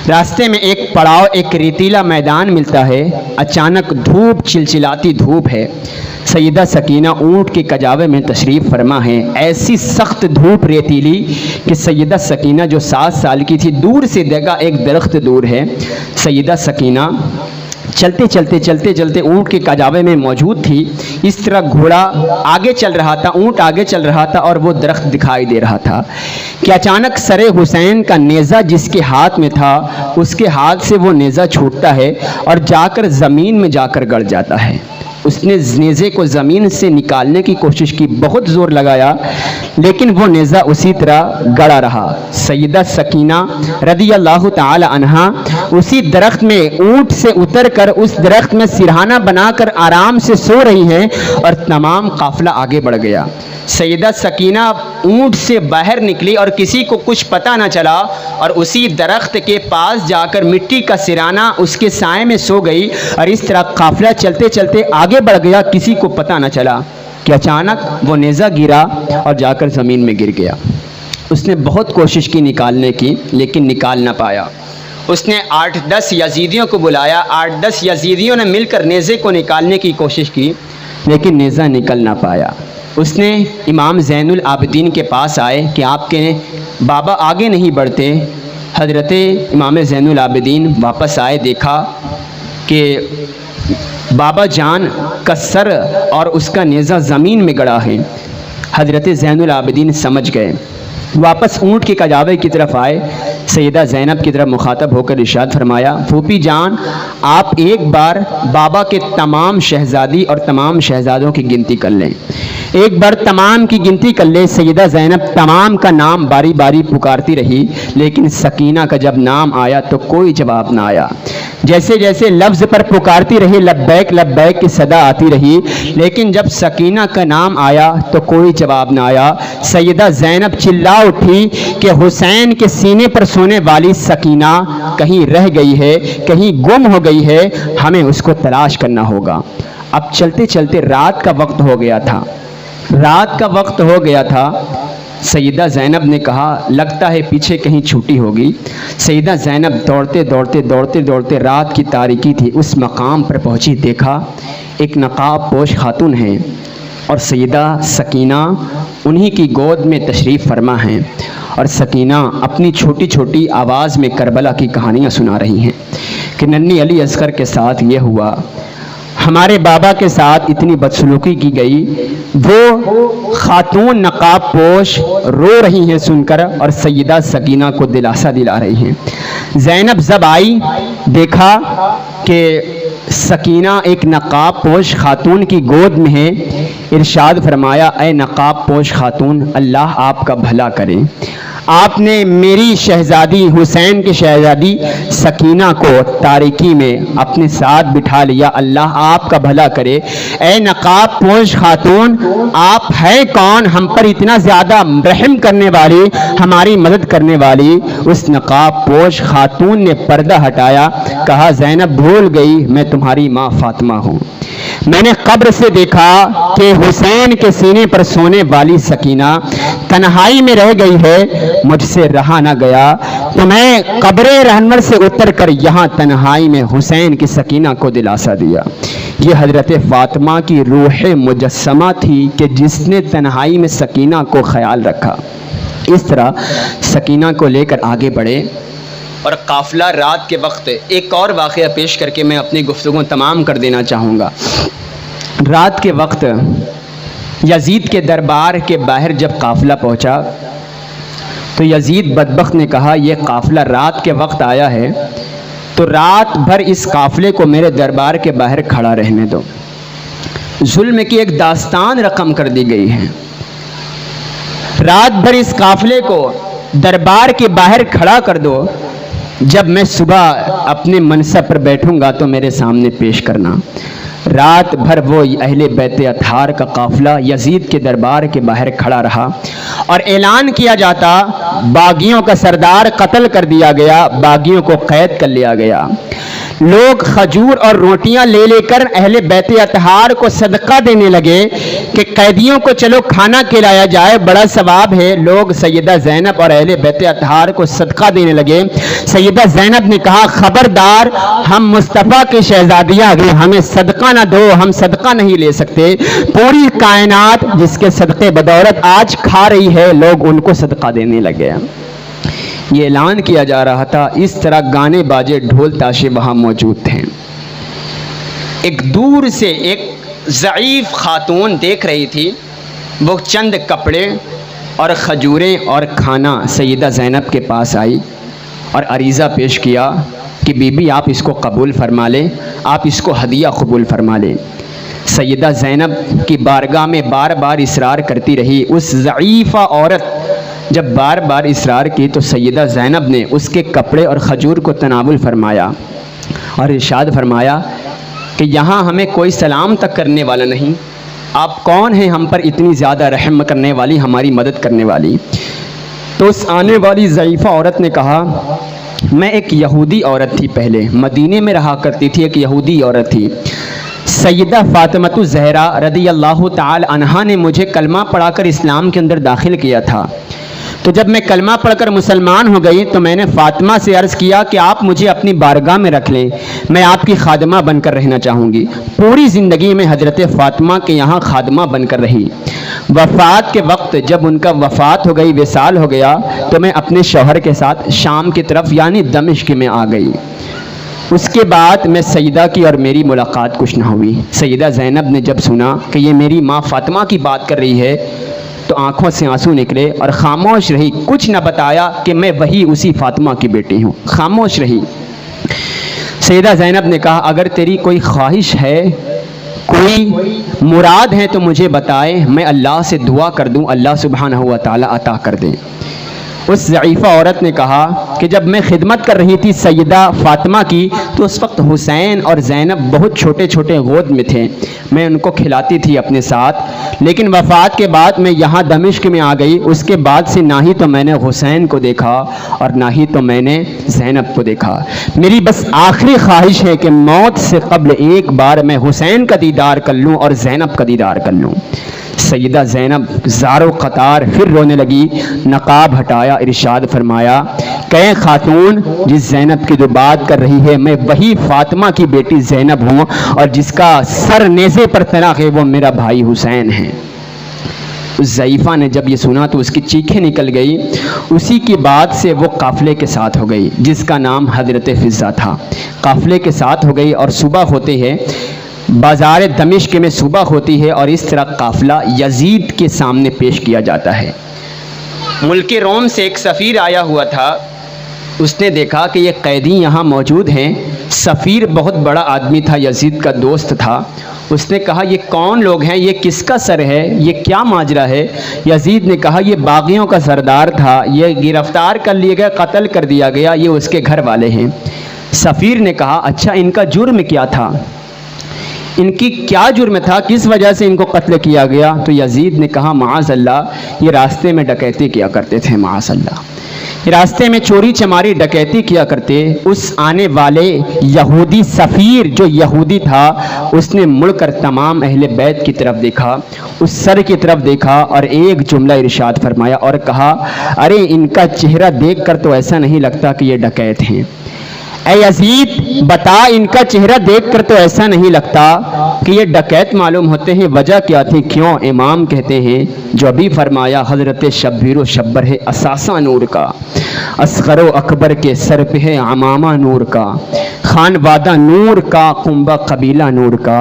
راستے میں ایک پڑاؤ، ایک ریتیلا میدان ملتا ہے، اچانک دھوپ، چلچلاتی دھوپ ہے۔ سیدہ سکینہ اونٹ کے کجاوے میں تشریف فرما ہے، ایسی سخت دھوپ ریتیلی کہ سیدہ سکینہ جو 7 سال کی تھی دور سے دیکھا ایک درخت دور ہے، سیدہ سکینہ چلتے اونٹ کے کجاوے میں موجود تھی۔ اس طرح گھوڑا آگے چل رہا تھا، اونٹ آگے چل رہا تھا اور وہ درخت دکھائی دے رہا تھا کہ اچانک سر حسین کا نیزہ جس کے ہاتھ میں تھا اس کے ہاتھ سے وہ نیزہ چھوٹتا ہے اور جا کر زمین میں جا کر گڑ جاتا ہے۔ اس نے نیزے کو زمین سے نکالنے کی کوشش کی، بہت زور لگایا لیکن وہ نیزہ اسی طرح گڑا رہا۔ سیدہ سکینہ رضی اللہ تعالی عنہا اسی درخت میں اونٹ سے اتر کر اس درخت میں سرہانہ بنا کر آرام سے سو رہی ہیں اور تمام قافلہ آگے بڑھ گیا۔ سیدہ سکینہ اونٹ سے باہر نکلی اور کسی کو کچھ پتہ نہ چلا اور اسی درخت کے پاس جا کر مٹی کا سرہانہ اس کے سائے میں سو گئی، اور اس طرح قافلہ چلتے چلتے آگے بڑھ گیا، کسی کو پتہ نہ چلا کہ اچانک وہ نیزہ گرا اور جا کر زمین میں گر گیا۔ اس نے بہت کوشش کی نکالنے کی لیکن نکال نہ پایا۔ اس نے 8-10 یزیدیوں کو بلایا، 8-10 یزیدیوں نے مل کر نیزے کو نکالنے کی کوشش کی لیکن نیزہ نکل نہ پایا۔ اس نے امام زین العابدین کے پاس آئے کہ آپ کے بابا آگے نہیں بڑھتے۔ حضرت امام زین العابدین واپس آئے، دیکھا کہ بابا جان کا سر اور اس کا نیزہ زمین میں گڑا ہے۔ حضرت زین العابدین سمجھ گئے، واپس اونٹ کے کجاوے کی طرف آئے، سیدہ زینب کی طرف مخاطب ہو کر ارشاد فرمایا پھوپھی جان آپ ایک بار بابا کے تمام شہزادی اور تمام شہزادوں کی گنتی کر لیں، ایک بار تمام کی گنتی کر لیں۔ سیدہ زینب تمام کا نام باری باری پکارتی رہی لیکن سکینہ کا جب نام آیا تو کوئی جواب نہ آیا، جیسے جیسے لفظ پر پکارتی رہی لبیک لبیک کی صدا آتی رہی لیکن جب سکینہ کا نام آیا تو کوئی جواب نہ آیا۔ سیدہ زینب چلا اٹھی کہ حسین کے سینے پر سونے والی سکینہ کہیں رہ گئی ہے، کہیں گم ہو گئی ہے، ہمیں اس کو تلاش کرنا ہوگا۔ اب چلتے چلتے رات کا وقت ہو گیا تھا، سیدہ زینب نے کہا لگتا ہے پیچھے کہیں چھوٹی ہوگی۔ سیدہ زینب دوڑتے رات کی تاریکی تھی، اس مقام پر پہنچی، دیکھا ایک نقاب پوش خاتون ہیں اور سیدہ سکینہ انہی کی گود میں تشریف فرما ہیں، اور سکینہ اپنی چھوٹی چھوٹی آواز میں کربلا کی کہانیاں سنا رہی ہیں کہ ننھی علی اصغر کے ساتھ یہ ہوا، ہمارے بابا کے ساتھ اتنی بدسلوکی کی گئی۔ وہ خاتون نقاب پوش رو رہی ہیں سن کر اور سیدہ سکینہ کو دلاسا دلا رہی ہیں۔ زینب جب آئی دیکھا کہ سکینہ ایک نقاب پوش خاتون کی گود میں ہے، ارشاد فرمایا اے نقاب پوش خاتون اللہ آپ کا بھلا کرے، آپ نے میری شہزادی حسین کی شہزادی سکینہ کو تاریکی میں اپنے ساتھ بٹھا لیا، اللہ آپ کا بھلا کرے۔ اے نقاب پوش خاتون آپ ہیں کون ہم پر اتنا زیادہ رحم کرنے والی، ہماری مدد کرنے والی؟ اس نقاب پوش خاتون نے پردہ ہٹایا، کہا زینب بھول گئی میں تمہاری ماں فاطمہ ہوں، میں نے قبر سے دیکھا کہ حسین کے سینے پر سونے والی سکینہ تنہائی میں رہ گئی ہے، مجھ سے رہا نہ گیا تو میں قبر رہنور سے اتر کر یہاں تنہائی میں حسین کی سکینہ کو دلاسا دیا۔ یہ حضرت فاطمہ کی روح مجسمہ تھی کہ جس نے تنہائی میں سکینہ کو خیال رکھا۔ اس طرح سکینہ کو لے کر آگے بڑھے، اور قافلہ رات کے وقت ایک اور واقعہ پیش کر کے میں اپنی گفتگو تمام کر دینا چاہوں گا۔ رات کے وقت یزید کے دربار کے باہر جب قافلہ پہنچا تو یزید بدبخت نے کہا یہ قافلہ رات کے وقت آیا ہے تو رات بھر اس قافلے کو میرے دربار کے باہر کھڑا رہنے دو۔ ظلم کی ایک داستان رقم کر دی گئی ہے۔ رات بھر اس قافلے کو دربار کے باہر کھڑا کر دو، جب میں صبح اپنے منصب پر بیٹھوں گا تو میرے سامنے پیش کرنا۔ رات بھر وہ اہل بیت اطہار کا قافلہ یزید کے دربار کے باہر کھڑا رہا اور اعلان کیا جاتا باغیوں کا سردار قتل کر دیا گیا، باغیوں کو قید کر لیا گیا۔ لوگ کھجور اور روٹیاں لے لے کر اہل بیت اطہار کو صدقہ دینے لگے کہ قیدیوں کو چلو کھانا کھلایا جائے، بڑا ثواب ہے۔ لوگ سیدہ زینب اور اہل بیت اطہار کو صدقہ دینے لگے۔ سیدہ زینب نے کہا خبردار، ہم مصطفیٰ کی شہزادیاں ہیں، ہمیں صدقہ نہ دو، ہم صدقہ نہیں لے سکتے۔ پوری کائنات جس کے صدقے بدولت آج کھا رہی ہے، لوگ ان کو صدقہ دینے لگے۔ یہ اعلان کیا جا رہا تھا، اس طرح گانے باجے ڈھول تاشے وہاں موجود تھے۔ ایک دور سے ایک ضعیف خاتون دیکھ رہی تھی، وہ چند کپڑے اور کھجوریں اور کھانا سیدہ زینب کے پاس آئی اور عریضہ پیش کیا کہ بی بی آپ اس کو قبول فرما لیں، آپ اس کو ہدیہ قبول فرما لیں۔ سیدہ زینب کی بارگاہ میں بار بار اصرار کرتی رہی۔ اس ضعیفہ عورت جب بار بار اصرار کی تو سیدہ زینب نے اس کے کپڑے اور کھجور کو تناول فرمایا اور ارشاد فرمایا کہ یہاں ہمیں کوئی سلام تک کرنے والا نہیں، آپ کون ہیں ہم پر اتنی زیادہ رحم کرنے والی، ہماری مدد کرنے والی؟ تو اس آنے والی ضعیفہ عورت نے کہا میں ایک یہودی عورت تھی، پہلے مدینے میں رہا کرتی تھی، ایک یہودی عورت تھی، سیدہ فاطمۃ الزہرا رضی اللہ تعالی عنہا نے مجھے کلمہ پڑھا کر اسلام کے اندر داخل کیا تھا۔ تو جب میں کلمہ پڑھ کر مسلمان ہو گئی تو میں نے فاطمہ سے عرض کیا کہ آپ مجھے اپنی بارگاہ میں رکھ لیں، میں آپ کی خادمہ بن کر رہنا چاہوں گی۔ پوری زندگی میں حضرت فاطمہ کے یہاں خادمہ بن کر رہی۔ وفات کے وقت جب ان کا وفات ہو گئی، وصال ہو گیا، تو میں اپنے شوہر کے ساتھ شام کی طرف یعنی دمشق میں آ گئی۔ اس کے بعد میں سیدہ کی اور میری ملاقات کچھ نہ ہوئی۔ سیدہ زینب نے جب سنا کہ یہ میری ماں فاطمہ کی بات کر رہی ہے تو آنکھوں سے آنسو نکلے اور خاموش رہی، کچھ نہ بتایا کہ میں وہی اسی فاطمہ کی بیٹی ہوں، خاموش رہی۔ سیدہ زینب نے کہا اگر تیری کوئی خواہش ہے، کوئی مراد ہے تو مجھے بتائے، میں اللہ سے دعا کر دوں، اللہ سبحانہ و تعالی عطا کر دیں۔ اس ضعیفہ عورت نے کہا کہ جب میں خدمت کر رہی تھی سیدہ فاطمہ کی تو اس وقت حسین اور زینب بہت چھوٹے چھوٹے گود میں تھے، میں ان کو کھلاتی تھی اپنے ساتھ، لیکن وفات کے بعد میں یہاں دمشق میں آ گئی، اس کے بعد سے نہ ہی تو میں نے حسین کو دیکھا اور نہ ہی تو میں نے زینب کو دیکھا۔ میری بس آخری خواہش ہے کہ موت سے قبل ایک بار میں حسین کا دیدار کر لوں اور زینب کا دیدار کر لوں۔ سیدہ زینب زار و قطار پھر رونے لگی، نقاب ہٹایا، ارشاد فرمایا کہ خاتون جس زینب کی جو بات کر رہی ہے میں وہی فاطمہ کی بیٹی زینب ہوں اور جس کا سر نیزے پر تنا ہے وہ میرا بھائی حسین ہے۔ اس ضعیفہ نے جب یہ سنا تو اس کی چیخیں نکل گئی، اسی کی بات سے وہ قافلے کے ساتھ ہو گئی جس کا نام حضرت فضہ تھا، قافلے کے ساتھ ہو گئی اور صبح ہوتے ہے بازار دمشق میں صبح ہوتی ہے اور اس طرح قافلہ یزید کے سامنے پیش کیا جاتا ہے۔ ملک روم سے ایک سفیر آیا ہوا تھا، اس نے دیکھا کہ یہ قیدی یہاں موجود ہیں، سفیر بہت بڑا آدمی تھا، یزید کا دوست تھا، اس نے کہا یہ کون لوگ ہیں، یہ کس کا سر ہے، یہ کیا ماجرا ہے؟ یزید نے کہا یہ باغیوں کا سردار تھا، یہ گرفتار کر لیا گیا، قتل کر دیا گیا، یہ اس کے گھر والے ہیں۔ سفیر نے کہا اچھا ان کا جرم کیا تھا، ان کی کیا جرم تھا، کس وجہ سے ان کو قتل کیا گیا؟ تو یزید نے کہا معاذ اللہ یہ راستے میں ڈکیتی کیا کرتے تھے، معاذ اللہ راستے میں چوری چماری ڈکیتی کیا کرتے۔ اس آنے والے یہودی سفیر جو یہودی تھا اس نے مڑ کر تمام اہل بیت کی طرف دیکھا، اس سر کی طرف دیکھا اور ایک جملہ ارشاد فرمایا اور کہا ارے ان کا چہرہ دیکھ کر تو ایسا نہیں لگتا کہ یہ ڈکیت ہیں، اے یزید بتا، ان کا چہرہ دیکھ کر تو ایسا نہیں لگتا کہ یہ ڈکیت معلوم ہوتے ہیں، وجہ کیا تھی؟ کیوں؟ امام کہتے ہیں جو ابھی فرمایا، حضرت شبیر و شبر ہے اثاثہ نور کا، اصغر و اکبر کے سر پہ ہے عمامہ نور کا، خان وادہ نور کا، کنبہ قبیلہ نور کا،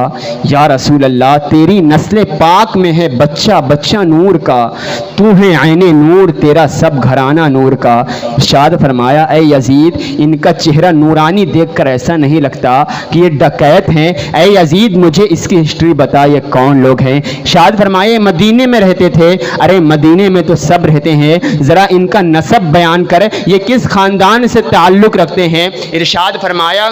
یا رسول اللہ تیری نسل پاک میں ہے بچہ بچہ نور کا، تو ہے عین نور، تیرا سب گھرانہ نور کا۔ ارشاد فرمایا اے یزید ان کا چہرہ نورانی دیکھ کر ایسا نہیں لگتا کہ یہ ڈکیت ہیں، اے یزید مجھے اس کی ہسٹری بتا، یہ کون لوگ ہیں؟ ارشاد فرمایا مدینے میں رہتے تھے۔ ارے مدینے میں تو سب رہتے ہیں، ذرا ان کا نسب بیان کر، یہ کس خاندان سے تعلق رکھتے ہیں؟ ارشاد فرمایا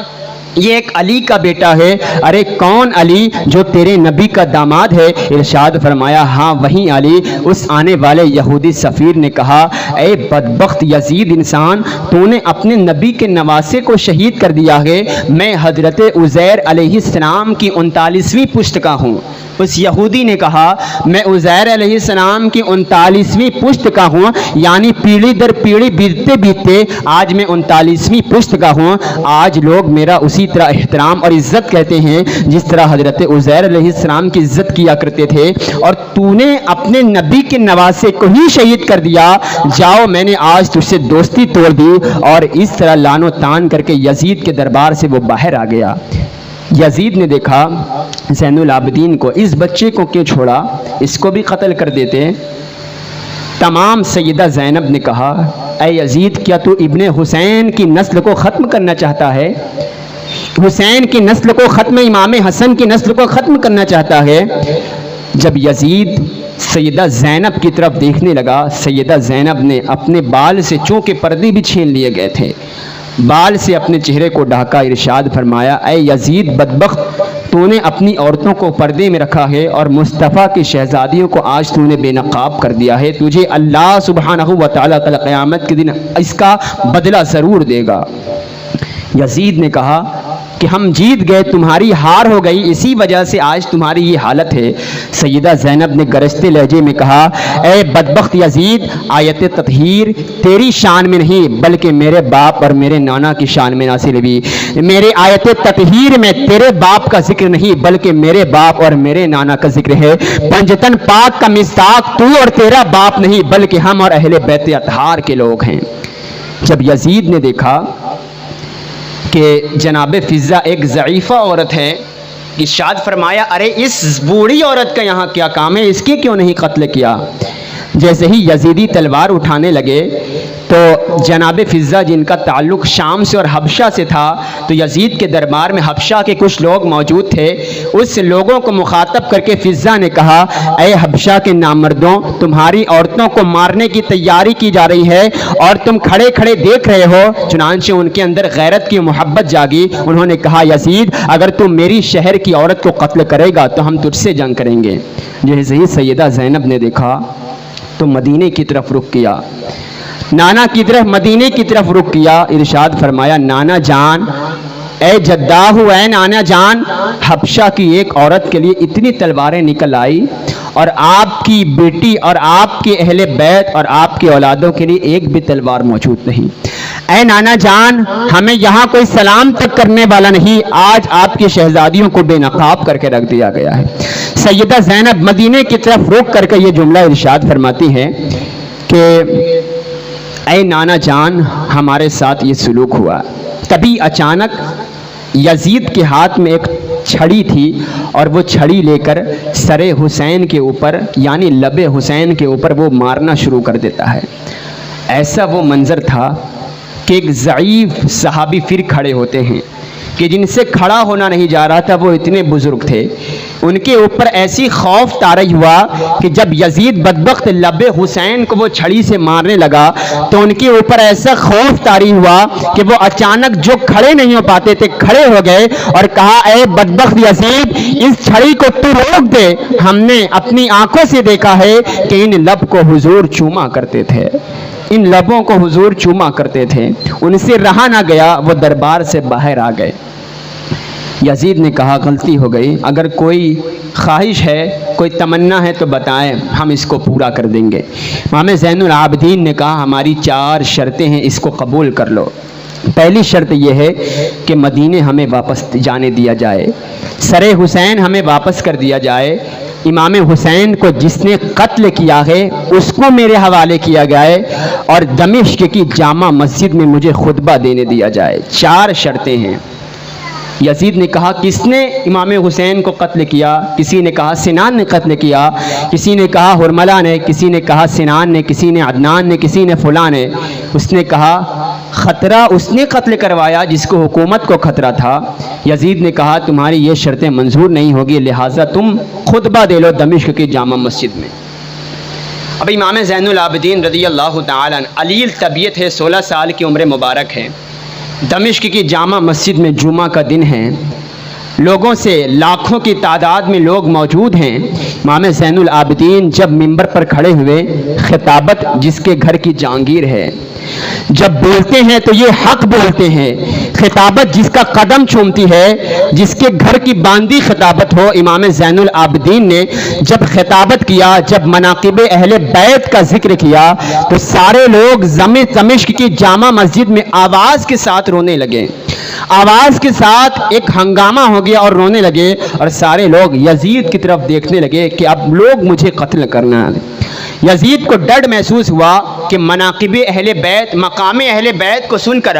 یہ ایک علی کا بیٹا ہے۔ ارے کون علی؟ جو تیرے نبی کا داماد ہے۔ ارشاد فرمایا ہاں وہی علی۔ اس آنے والے یہودی سفیر نے کہا اے بدبخت یزید انسان، تو نے اپنے نبی کے نواسے کو شہید کر دیا ہے، میں حضرت عزیر علیہ السلام کی 39ویں پشت کا ہوں۔ اس یہودی نے کہا میں عزیر علیہ السلام کی 39ویں پشت کا ہوں، یعنی پیڑھی در پیڑھی بیتتے بیتتے آج میں 39ویں پشت کا ہوں۔ آج لوگ میرا اسی طرح احترام اور عزت کہتے ہیں جس طرح حضرت عزیر علیہ السلام کی عزت کیا کرتے تھے، اور تو نے اپنے نبی کے نواسے کو ہی شہید کر دیا۔ جاؤ میں نے آج تجھ سے دوستی توڑ دی۔ اور اس طرح لان و تان کر کے یزید کے دربار سے وہ باہر آ گیا۔ یزید نے دیکھا زین العابدین کو، اس بچے کو کیوں چھوڑا، اس کو بھی قتل کر دیتے۔ تمام سیدہ زینب نے کہا اے یزید کیا تو ابن حسین کی نسل کو ختم کرنا چاہتا ہے؟ حسین کی نسل کو ختم، امام حسن کی نسل کو ختم کرنا چاہتا ہے؟ جب یزید سیدہ زینب کی طرف دیکھنے لگا، سیدہ زینب نے اپنے بال سے، چونکہ پردے بھی چھین لیے گئے تھے، بال سے اپنے چہرے کو ڈھانکا۔ ارشاد فرمایا اے یزید بدبخت، تو نے اپنی عورتوں کو پردے میں رکھا ہے اور مصطفیٰ کی شہزادیوں کو آج تو نے بے نقاب کر دیا ہے، تجھے اللہ سبحانہ و تعالیٰ کل قیامت کے دن اس کا بدلہ ضرور دے گا۔ یزید نے کہا کہ ہم جیت گئے، تمہاری ہار ہو گئی، اسی وجہ سے آج تمہاری یہ حالت ہے۔ سیدہ زینب نے گرجتے لہجے میں کہا اے بدبخت یزید، آیت تطہیر تیری شان میں نہیں بلکہ میرے باپ اور میرے نانا کی شان میں نازل ہوئی۔ میرے آیت تطہیر میں تیرے باپ کا ذکر نہیں بلکہ میرے باپ اور میرے نانا کا ذکر ہے۔ پنجتن پاک کا مصداق تو اور تیرا باپ نہیں بلکہ ہم اور اہل بیت اطہار کے لوگ ہیں۔ جب یزید نے دیکھا کہ جناب فضہ ایک ضعیفہ عورت ہے، ارشاد فرمایا ارے اس بوڑھی عورت کا یہاں کیا کام ہے، اس کی کیوں نہیں قتل کیا؟ جیسے ہی یزیدی تلوار اٹھانے لگے تو جناب فضہ جن کا تعلق شام سے اور حبشہ سے تھا، تو یزید کے دربار میں حبشہ کے کچھ لوگ موجود تھے، اس لوگوں کو مخاطب کر کے فضہ نے کہا اے حبشہ کے نامردوں، تمہاری عورتوں کو مارنے کی تیاری کی جا رہی ہے اور تم کھڑے کھڑے دیکھ رہے ہو۔ چنانچہ ان کے اندر غیرت کی محبت جاگی، انہوں نے کہا یزید اگر تم میری شہر کی عورت کو قتل کرے گا تو ہم تجھ سے جنگ کریں گے۔ جیسے ہی سیدہ زینب نے دیکھا تو مدینے کی طرف رخ کیا، نانا کی طرف، مدینے کی طرف رخ کیا۔ ارشاد فرمایا نانا جان، اے جدہ اے نانا جان، حبشہ کی ایک عورت کے لیے اتنی تلواریں نکل آئی اور آپ کی بیٹی اور آپ کے اہل بیت اور آپ کے اولادوں کے لیے ایک بھی تلوار موجود نہیں۔ اے نانا جان، ہمیں یہاں کوئی سلام تک کرنے والا نہیں، آج آپ کی شہزادیوں کو بے نقاب کر کے رکھ دیا گیا ہے۔ سیدہ زینب مدینے کی طرف رخ کر کے یہ جملہ ارشاد فرماتی ہیں کہ اے نانا جان ہمارے ساتھ یہ سلوک ہوا۔ تبھی اچانک یزید کے ہاتھ میں ایک چھڑی تھی اور وہ چھڑی لے کر سر حسین کے اوپر یعنی لب حسین کے اوپر وہ مارنا شروع کر دیتا ہے۔ ایسا وہ منظر تھا کہ ایک ضعیف صحابی پھر کھڑے ہوتے ہیں کہ جن سے کھڑا ہونا نہیں جا رہا تھا، وہ اتنے بزرگ تھے، ان کے اوپر ایسی خوف طاری ہوا کہ جب یزید بدبخت لب حسین کو وہ چھڑی سے مارنے لگا تو ان کے اوپر ایسا خوف طاری ہوا کہ وہ اچانک جو کھڑے نہیں ہو پاتے تھے کھڑے ہو گئے اور کہا اے بدبخت یزید اس چھڑی کو تو روک دے، ہم نے اپنی آنکھوں سے دیکھا ہے کہ ان لب کو حضور چوما کرتے تھے، ان لبوں کو حضور چوما کرتے تھے، ان سے رہا نہ گیا، وہ دربار سے باہر آ گئے۔ یزید نے کہا غلطی ہو گئی، اگر کوئی خواہش ہے کوئی تمنا ہے تو بتائیں، ہم اس کو پورا کر دیں گے۔ امام زین العابدین نے کہا ہماری 4 شرطیں ہیں، اس کو قبول کر لو۔ پہلی شرط یہ ہے کہ مدینے ہمیں واپس جانے دیا جائے، سر حسین ہمیں واپس کر دیا جائے، امام حسین کو جس نے قتل کیا ہے اس کو میرے حوالے کیا جائے، اور دمشق کی جامع مسجد میں مجھے خطبہ دینے دیا جائے۔ 4 شرطیں ہیں۔ یزید نے کہا کس نے امام حسین کو قتل کیا؟ کسی نے کہا سنان نے قتل کیا، کسی نے کہا ہرملہ نے، کسی نے کہا سنان نے، کسی نے عدنان نے، کسی نے فلاں نے۔ اس نے کہا خطرہ اس نے قتل کروایا جس کو حکومت کو خطرہ تھا۔ یزید نے کہا تمہاری یہ شرطیں منظور نہیں ہوگی، لہٰذا تم خطبہ دے لو دمشق کی جامع مسجد میں۔ اب امام زین العابدین رضی اللہ تعالیٰ عنہ علیل طبیعت ہے، 16 سال کی عمر مبارک ہے، دمشق کی جامع مسجد میں جمعہ کا دن ہے، لوگوں سے لاکھوں کی تعداد میں لوگ موجود ہیں۔ امام زین العابدین جب منبر پر کھڑے ہوئے، خطابت جس کے گھر کی جہانگیر ہے، جب بولتے ہیں تو یہ حق بولتے ہیں، خطابت جس کا قدم چومتی ہے، جس کے گھر کی باندھی خطابت ہو۔ امام زین العابدین نے جب خطابت کیا، جب مناقب اہل بیت کا ذکر کیا، تو سارے لوگ دمشق کی جامع مسجد میں آواز کے ساتھ رونے لگے، آواز کے ساتھ ایک ہنگامہ ہو گیا اور رونے لگے، اور سارے لوگ یزید کی طرف دیکھنے لگے کہ اب لوگ مجھے قتل کرنا ہے۔ یزید کو ڈر محسوس ہوا کہ مناقب اہل بیت، مقام اہل بیت کو سن کر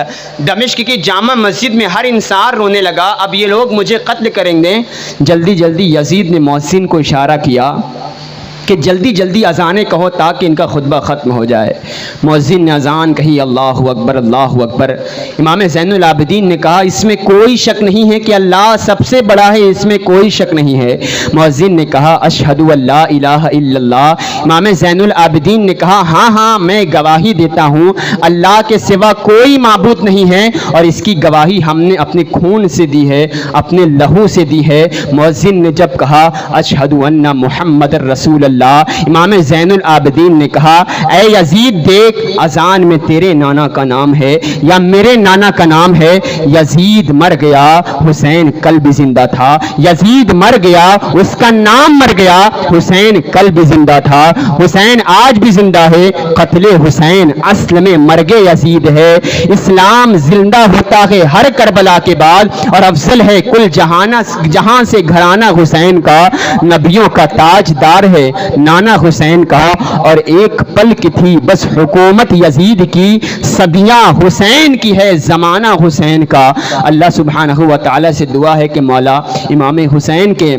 دمشق کی جامع مسجد میں ہر انسان رونے لگا، اب یہ لوگ مجھے قتل کریں گے۔ جلدی جلدی یزید نے مؤذن کو اشارہ کیا کہ جلدی جلدی اذانیں کہو تاکہ ان کا خطبہ ختم ہو جائے۔ مؤذن نے اذان کہی، اللہ اکبر اللہ اکبر۔ امام زین العابدین نے کہا اس میں کوئی شک نہیں ہے کہ اللہ سب سے بڑا ہے، اس میں کوئی شک نہیں ہے۔ مؤذن نے کہا اشہد ان لا الہ الا اللہ۔ امام زین العابدین نے کہا ہاں ہاں میں گواہی دیتا ہوں اللہ کے سوا کوئی معبود نہیں ہے، اور اس کی گواہی ہم نے اپنے خون سے دی ہے، اپنے لہو سے دی ہے۔ مؤذن نے جب کہا اشہد ان محمد رسول اللہ، امام زین العابدین نے کہا اے یزید دیکھ اذان میں تیرے نانا کا نام ہے یا میرے نانا کا نام ہے، یزید مر گیا، حسین کل بھی زندہ تھا، یزید مر گیا، اس کا نام مر گیا، حسین کل بھی زندہ تھا، حسین آج بھی زندہ ہے، قتل حسین اصل میں مرگ یزید ہے۔ اسلام زندہ ہوتا ہے ہر کربلا کے بعد، اور افضل ہے کل جہاں سے گھرانہ حسین کا، نبیوں کا تاجدار ہے نانا حسین کا، اور ایک پل کی تھی بس حکومت یزید کی، صدیاں حسین کی ہے زمانہ حسین کا۔ اللہ سبحانہ و تعالی سے دعا ہے کہ مولا امام حسین کے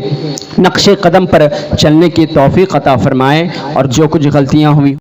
نقش قدم پر چلنے کی توفیق عطا فرمائے، اور جو کچھ غلطیاں ہوئی